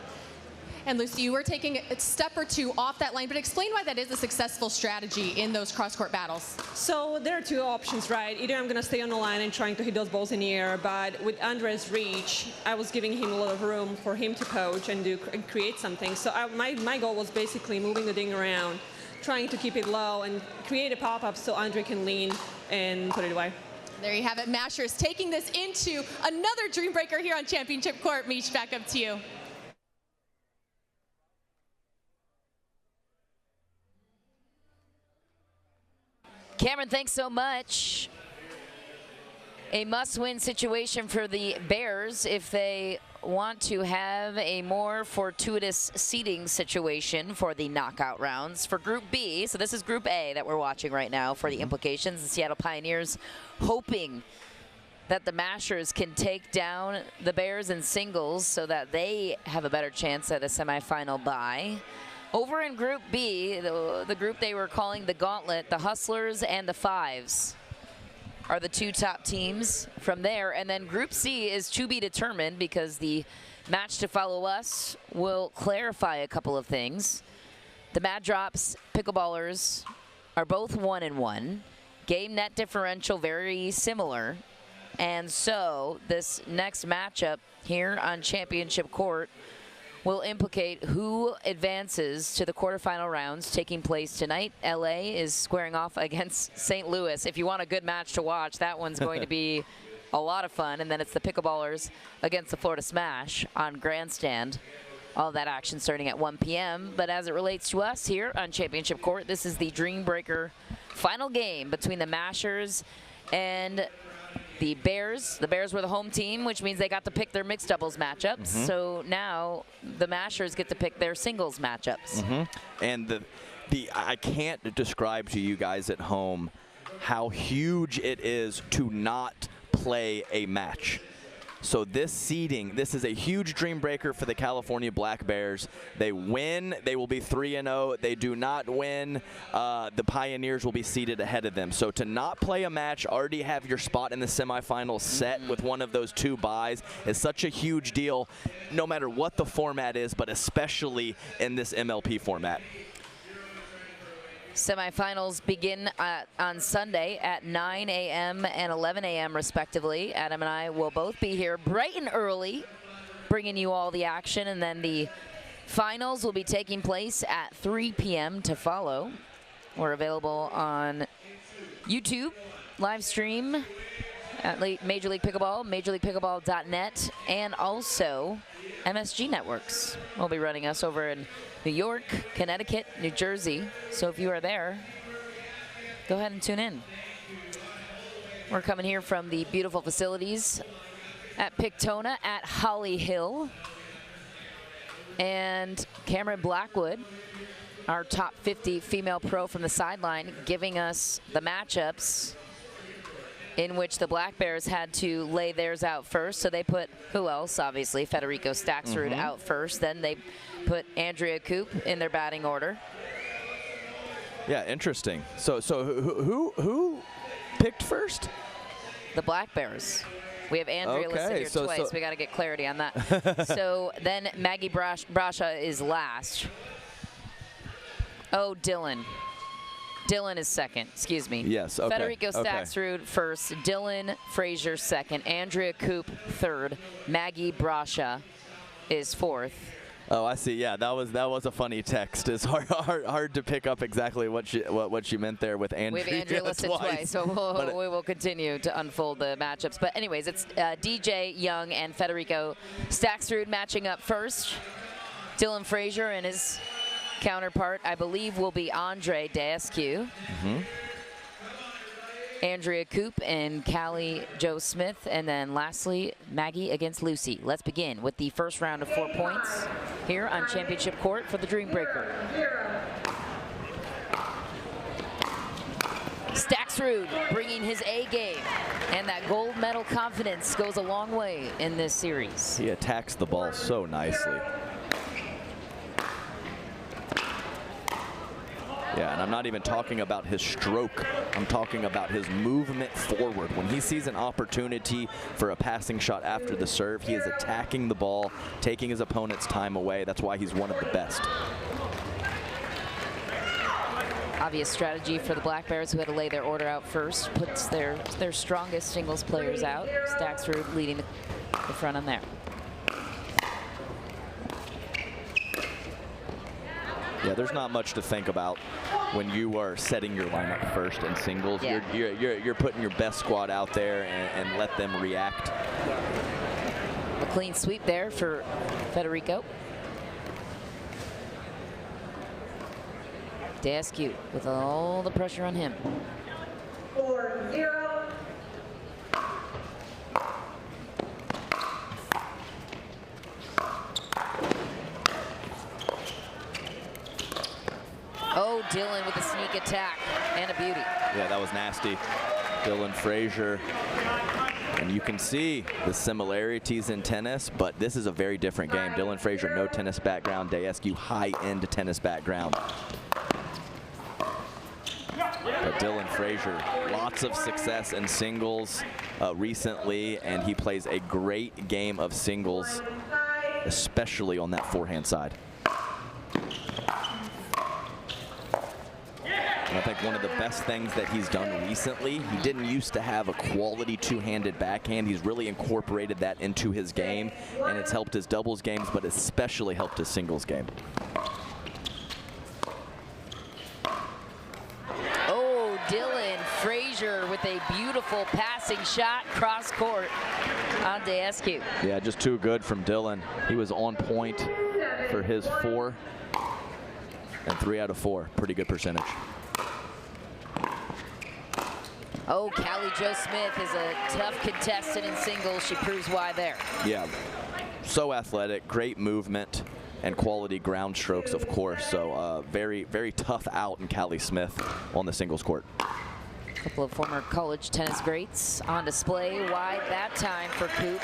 And Lucy, you were taking a step or two off that line, but explain why that is a successful strategy in those cross-court battles. So there are 2 options, right? Either I'm going to stay on the line and trying to hit those balls in the air, but with Andrei's reach, I was giving him a lot of room for him to coach and create something. So my goal was basically moving the ding around, trying to keep it low and create a pop-up so Andrei can lean and put it away. There you have it, Mashers taking this into another Dreambreaker here on Championship Court. Mish, back up to you. Cameron, thanks so much. A must-win situation for the Bears if they want to have a more fortuitous seeding situation for the knockout rounds for Group B. So this is Group A that we're watching right now for the implications. The Seattle Pioneers hoping that the Mashers can take down the Bears in singles so that they have a better chance at a semifinal bye. Over in Group B, the group they were calling the Gauntlet, the Hustlers and the Fives are the 2 top teams from there. And then Group C is to be determined because the match to follow us will clarify a couple of things. The Mad Drops Pickleballers are both 1-1. Game net differential very similar. And so this next matchup here on Championship Court will implicate who advances to the quarterfinal rounds taking place tonight. LA is squaring off against St. Louis. If you want a good match to watch, that one's going to be a lot of fun. And then it's the Pickleballers against the Florida Smash on Grandstand. All that action starting at 1 p.m. But as it relates to us here on Championship Court, this is the Dreambreaker final game between the Mashers and the Bears. The Bears were the home team, which means they got to pick their mixed doubles matchups. So now the Mashers get to pick their singles matchups. And I can't describe to you guys at home how huge it is to not play a match. So this seeding, this is a huge Dreambreaker for the California Black Bears. They win, they will be 3-0. They do not win, the Pioneers will be seeded ahead of them. So to not play a match, already have your spot in the semifinals set with one of those 2 byes is such a huge deal, no matter what the format is, but especially in this MLP format. Semifinals begin on Sunday at 9 a.m. and 11 a.m. respectively. Adam and I will both be here bright and early, bringing you all the action, and then the finals will be taking place at 3 p.m. to follow. We're available on YouTube, live stream at Major League Pickleball, majorleaguepickleball.net, and also MSG Networks. We'll be running us over in New York, Connecticut, New Jersey. So if you are there, go ahead and tune in. We're coming here from the beautiful facilities at Daytona at Holly Hill. And Cameron Blackwood, our top 50 female pro from the sideline, giving us the matchups in which the Black Bears had to lay theirs out first. So they put, who else? Obviously, Federico Staksrud out first. Then they put Andrea Koop in their batting order. Yeah, interesting. So who picked first? The Black Bears. We have Andrea listed here twice. We got to get clarity on that. So then Maggie Brascia is last. Oh, Dylan. Dylan is second, excuse me. Yes, okay. Federico Staksrud first, Dylan Frazier second, Andrea Koop third, Maggie Brascia is fourth. Oh, I see. Yeah, that was a funny text. It's hard to pick up exactly what she meant there with Andrea. We have Andrea listed twice, so we will continue to unfold the matchups. But anyways, it's DJ Young and Federico Staksrud matching up first. Dylan Frazier and his counterpart, I believe, will be Andrei Daescu. Andrea Koop and Callie Joe Smith, and then lastly Maggie against Lucy. Let's begin with the first round of 4 points here on Championship Court for the Dreambreaker. Staksrud bringing his A game, and that gold medal confidence goes a long way in this series. He attacks the ball so nicely. Yeah, and I'm not even talking about his stroke. I'm talking about his movement forward. When he sees an opportunity for a passing shot after the serve, he is attacking the ball, taking his opponent's time away. That's why he's one of the best. Obvious strategy for the Black Bears, who had to lay their order out first, puts their strongest singles players out. Staksrud leading the front on there. Yeah, there's not much to think about when you are setting your lineup first in singles. Yeah. You're putting your best squad out there and let them react. A clean sweep there for Federico. Daescu with all the pressure on him. 4-0. Oh, Dylan with a sneak attack and a beauty. Yeah, that was nasty. Dylan Frazier. And you can see the similarities in tennis, but this is a very different game. Dylan Frazier, no tennis background. Daescu, high-end tennis background. But Dylan Frazier, lots of success in singles recently, and he plays a great game of singles, especially on that forehand side. And I think one of the best things that he's done recently, he didn't used to have a quality two-handed backhand. He's really incorporated that into his game, and it's helped his doubles games, but especially helped his singles game. Oh, Dylan Frazier with a beautiful passing shot cross court on Daescu. Yeah, just too good from Dylan. He was on point for his 4 and 3 out of 4. Pretty good percentage. Oh, Callie Jo Smith is a tough contestant in singles. She proves why there. Yeah, so athletic, great movement, and quality ground strokes, of course. So very, very tough out in Callie Smith on the singles court. A couple of former college tennis greats on display wide that time for Koop.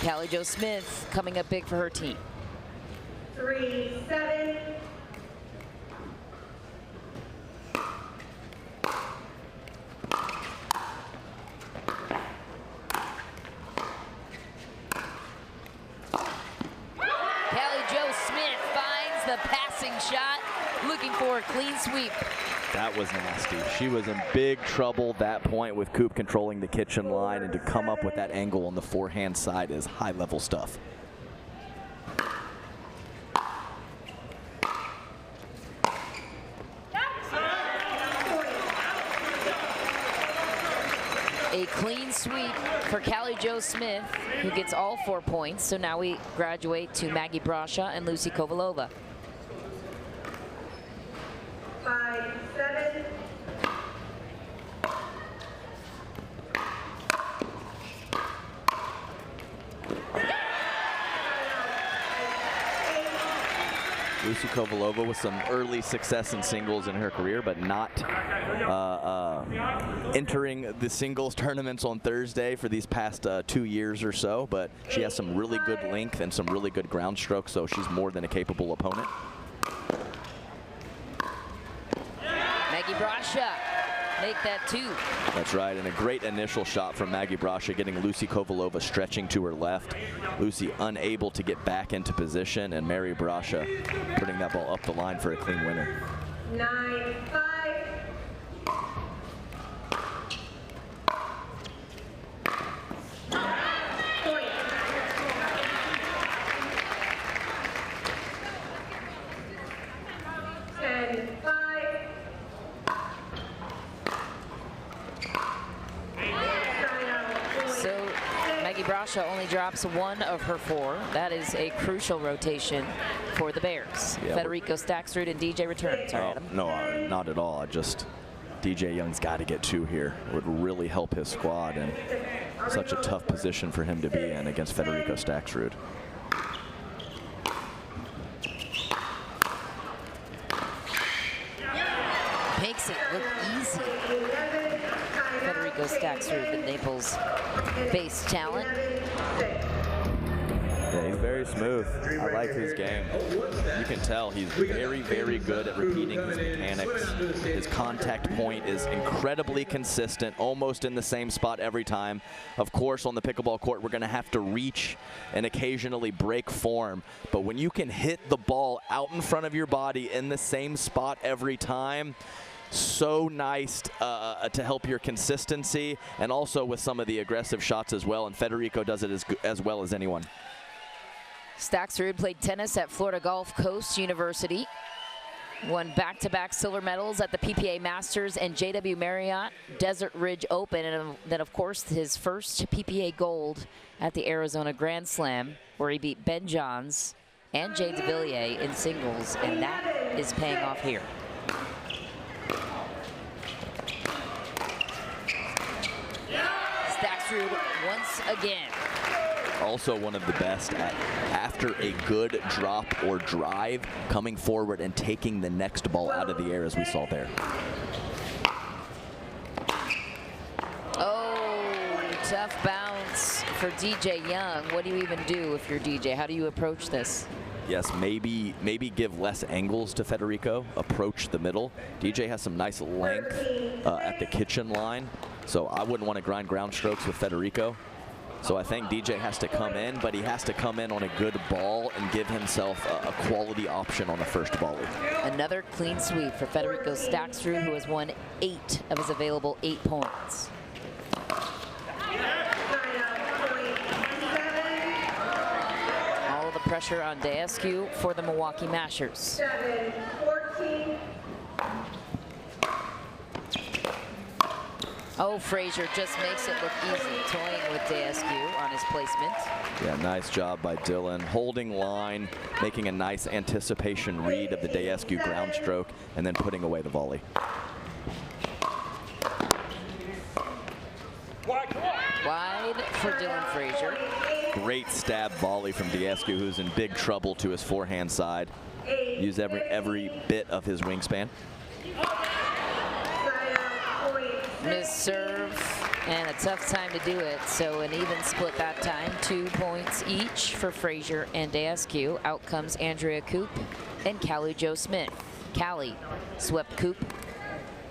Callie Jo Smith coming up big for her team. 3-7. The passing shot, looking for a clean sweep. That was nasty. She was in big trouble that point with Koop controlling the kitchen line, and to come up with that angle on the forehand side is high-level stuff. A clean sweep for Callie Jo Smith, who gets all 4 points. So now we graduate to Maggie Brascia and Lucy Kovalova. 5-7. Lucy Kovalova with some early success in singles in her career, but not entering the singles tournaments on Thursday for these past 2 years or so. But she has some really good length and some really good ground strokes, so she's more than a capable opponent. Maggie Brascia make that 2. That's right, and a great initial shot from Maggie Brascia, getting Lucy Kovalova stretching to her left. Lucy unable to get back into position, and Mary Brascia putting that ball up the line for a clean winner. 9-5. Brascia only drops 1 of her 4. That is a crucial rotation for the Bears. Yeah, Federico, Staksrud, and DJ return. Sorry, Adam. No, not at all. DJ Young's got to get 2 here. It would really help his squad, and such a tough position for him to be in against Federico Staksrud. Makes it look easy. Federico Staksrud, the Naples-based talent. Yeah, he's very smooth. I like his game. You can tell he's very, very good at repeating his mechanics. His contact point is incredibly consistent, almost in the same spot every time. Of course, on the pickleball court, we're going to have to reach and occasionally break form. But when you can hit the ball out in front of your body in the same spot every time, so nice to help your consistency, and also with some of the aggressive shots as well. And Federico does it as well as anyone. Staksrud played tennis at Florida Gulf Coast University. Won back-to-back silver medals at the PPA Masters and JW Marriott Desert Ridge Open. And then, of course, his first PPA gold at the Arizona Grand Slam, where he beat Ben Johns and Jay DeVilliers in singles. And that is paying off here. Staksrud once again. Also one of the best at, after a good drop or drive, coming forward and taking the next ball out of the air, as we saw there. Oh, tough bounce for DJ Young. What do you even do if you're DJ? How do you approach this? Yes, maybe give less angles to Federico, approach the middle. DJ has some nice length at the kitchen line, so I wouldn't want to grind ground strokes with Federico. So I think DJ has to come in, but he has to come in on a good ball and give himself a quality option on the first volley. Another clean sweep for Federico Staksrud, who has won 8 of his available 8 points. All the pressure on Daescu for the Milwaukee Mashers. 7-14. Oh, Frazier just makes it look easy, toying with Daescu on his placement. Yeah, nice job by Dylan. Holding line, making a nice anticipation read of the Daescu ground stroke, and then putting away the volley. Wide for Dylan Frazier. Great stab volley from Daescu, who's in big trouble to his forehand side. Use every bit of his wingspan. Missed serve and a tough time to do it. So an even split that time. 2 points each for Frazier and Daescu. Out comes Andrea Koop and Callie Jo Smith. Callie swept Koop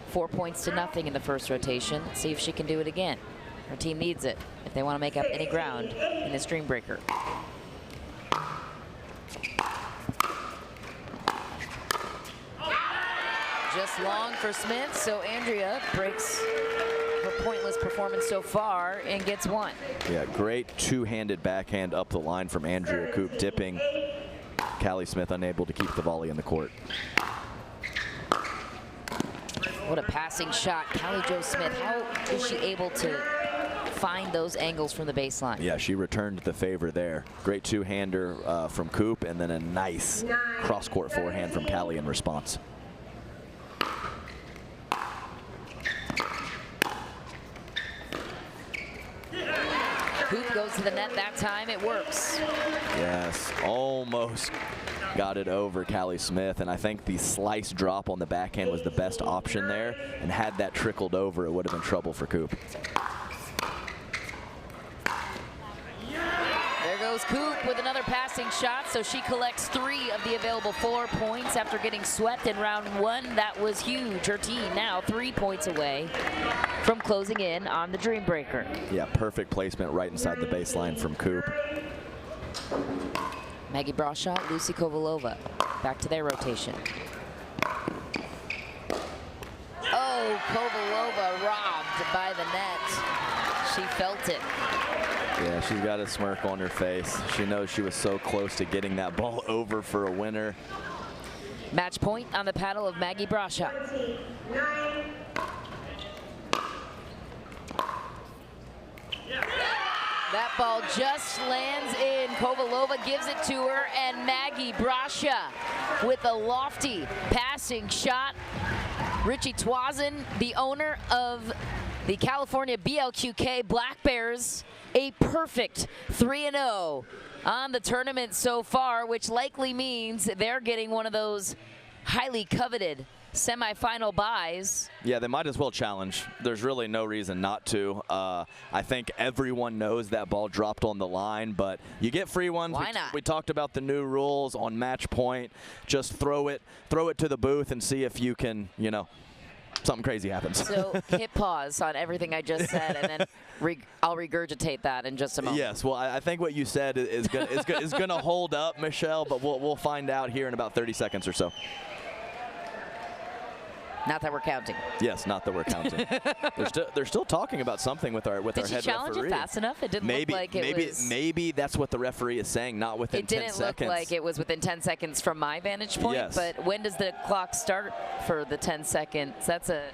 4 points to nothing in the first rotation. Let's see if she can do it again. Her team needs it if they want to make up any ground in this Dreambreaker. Just long for Smith, so Andrea breaks her pointless performance so far and gets one. Yeah, great two-handed backhand up the line from Andrea Koop, dipping. Callie Smith unable to keep the volley in the court. What a passing shot. Callie Jo Smith, how is she able to find those angles from the baseline? Yeah, she returned the favor there. Great two-hander from Koop, and then a nice cross-court forehand from Callie in response. Koop goes to the net that time. It works. Yes, almost got it over Callie Smith, and I think the slice drop on the backhand was the best option there, and had that trickled over, it would have been trouble for Koop. There goes Koop with another passing shot, so she collects 3 of the available 4 points after getting swept in round 1. That was huge. Her team now 3 points away from closing in on the Dreambreaker. Yeah, perfect placement right inside the baseline from Koop. Maggie Brascia, Lucia Kovalova, back to their rotation. Oh, Kovalova robbed by the net. She felt it. Yeah, she's got a smirk on her face. She knows she was so close to getting that ball over for a winner. Match point on the paddle of Maggie Brascia. That ball just lands in. Kovalova gives it to her, and Maggie Brascia with a lofty passing shot. Ritchie Tuazon, the owner of the California BLQK Black Bears, a perfect 3-0 on the tournament so far, which likely means they're getting one of those highly coveted semifinal buys. Yeah, they might as well challenge. There's really no reason not to. I think everyone knows that ball dropped on the line, but you get free ones. Why not? We talked about the new rules on match point. Just throw it to the booth and see if you can, you know, something crazy happens. So hit pause on everything I just said, and then I'll regurgitate that in just a moment. Yes, well, I think what you said is going to hold up, Michelle, but we'll find out here in about 30 seconds or so. Not that we're counting. Yes, not that we're counting. they're still talking about something with our head referee. Did she challenge it fast enough? It didn't look like it was. Maybe that's what the referee is saying, not within 10 seconds. It didn't look like it was within 10 seconds from my vantage point. Yes. But when does the clock start for the 10 seconds? That's a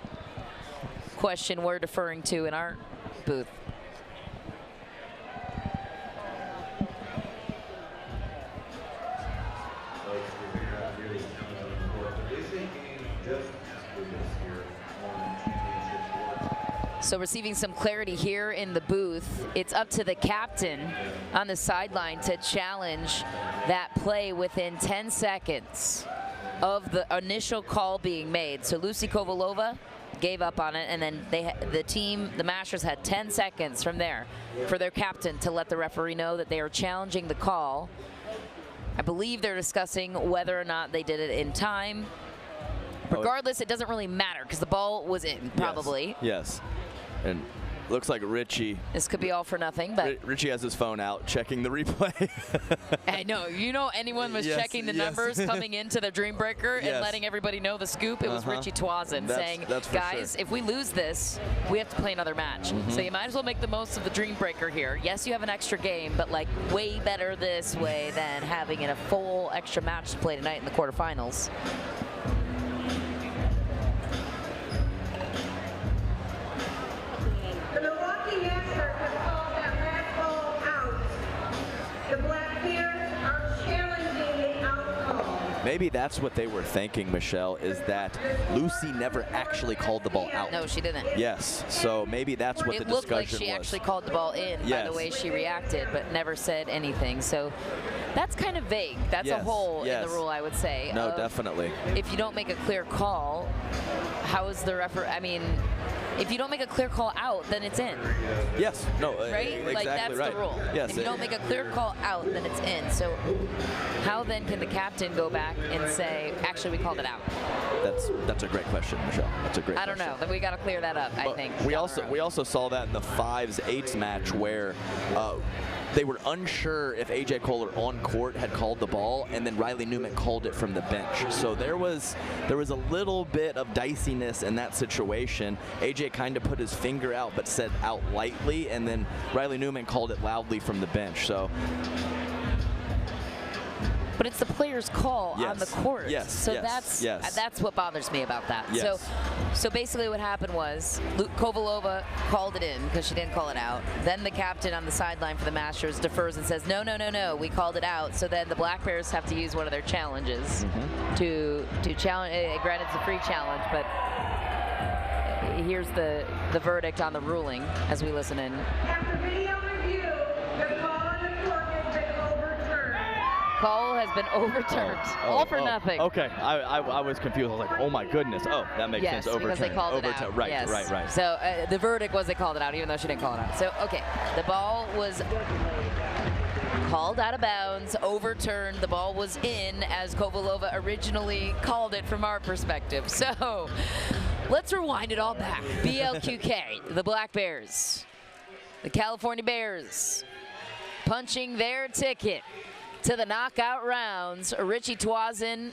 question we're deferring to in our booth. So receiving some clarity here in the booth. It's up to the captain on the sideline to challenge that play within 10 seconds of the initial call being made. So Lucia Kovalova gave up on it, and then the Mashers had 10 seconds from there for their captain to let the referee know that they are challenging the call. I believe they're discussing whether or not they did it in time. Regardless, it doesn't really matter because the ball was in, probably. Yes. And looks like Ritchie. This could be all for nothing, but Ritchie has his phone out, checking the replay. I know. You know, anyone was checking the numbers coming into the Dreambreaker and letting everybody know the scoop. It was Ritchie Tuazon saying, guys, if we lose this, we have to play another match. So you might as well make the most of the Dreambreaker here. Yes, you have an extra game, but like way better this way than having a full extra match to play tonight in the quarterfinals. The Milwaukee Mashers have called that last ball out. The Black Bears are challenging the outcome. Maybe that's what they were thinking, Michelle, is that Lucy never actually called the ball out. No, she didn't. Yes, so maybe that's what the discussion was. It looked like she actually called the ball in by the way she reacted, but never said anything. So that's kind of vague. That's a hole in the rule, I would say. No, definitely. If you don't make a clear call, how is the referee? I mean, if you don't make a clear call out, then it's in. Yes. No. Right? Exactly Like, that's right. the rule. Yes. If you don't make a clear call out, then it's in. So how then can the captain go back and say, actually, we called it out? That's a great question, Michelle. That's a great question. I don't know. Then we got to clear that up, I think. We also saw that in the 5s-8s match where they were unsure if AJ Kohler on court had called the ball, and then Riley Newman called it from the bench. So there was a little bit of diciness in that situation. AJ kind of put his finger out, but said out lightly, and then Riley Newman called it loudly from the bench. So. But it's the player's call on the court. Yes. So that's what bothers me about that. Yes. So basically what happened was Kovalova called it in because she didn't call it out. Then the captain on the sideline for the Mashers defers and says, no, we called it out. So then the Black Bears have to use one of their challenges to challenge. Granted, it's a free challenge, but here's the verdict on the ruling as we listen in. After video review, the call on the court has been overturned. Call has been overturned. All for nothing. Okay, I was confused. I was like, oh my goodness. Oh, that makes sense. Overturned. Because they called it out. Right, yes. right. So the verdict was they called it out, even though she didn't call it out. So, okay, the ball was called out of bounds, overturned. The ball was in as Kovalova originally called it from our perspective. So let's rewind it all back. BLQK, the Black Bears, the California Bears, punching their ticket to the knockout rounds. Ritchie Tuazon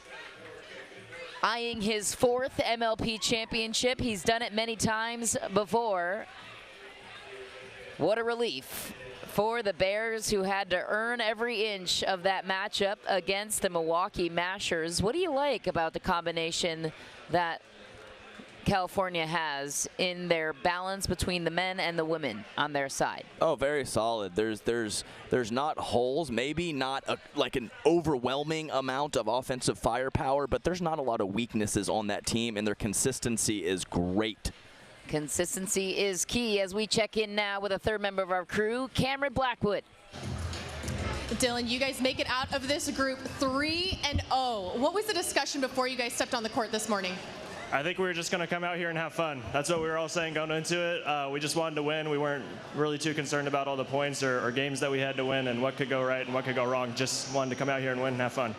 eyeing his 4th MLP championship. He's done it many times before. What a relief for the Bears, who had to earn every inch of that matchup against the Milwaukee Mashers. What do you like about the combination that California has in their balance between the men and the women on their side? Oh, very solid. There's not holes, maybe not like an overwhelming amount of offensive firepower, but there's not a lot of weaknesses on that team, and their consistency is great. Consistency is key as we check in now with a third member of our crew, Cameron Blackwood. Dylan, you guys make it out of this group 3-0. What was the discussion before you guys stepped on the court this morning? I think we were just going to come out here and have fun. That's what we were all saying going into it. We just wanted to win. We weren't really too concerned about all the points or games that we had to win and what could go right and what could go wrong. Just wanted to come out here and win and have fun.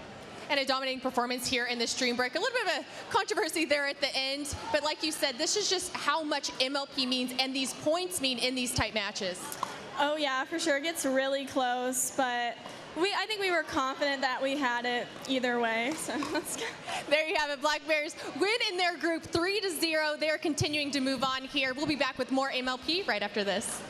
And a dominating performance here in this Dreambreaker. A little bit of a controversy there at the end, but like you said, this is just how much MLP means and these points mean in these tight matches. Oh yeah, for sure. It gets really close, but I think we were confident that we had it either way. So let's go. There you have it. Black Bears win in their group 3-0. They're continuing to move on here. We'll be back with more MLP right after this.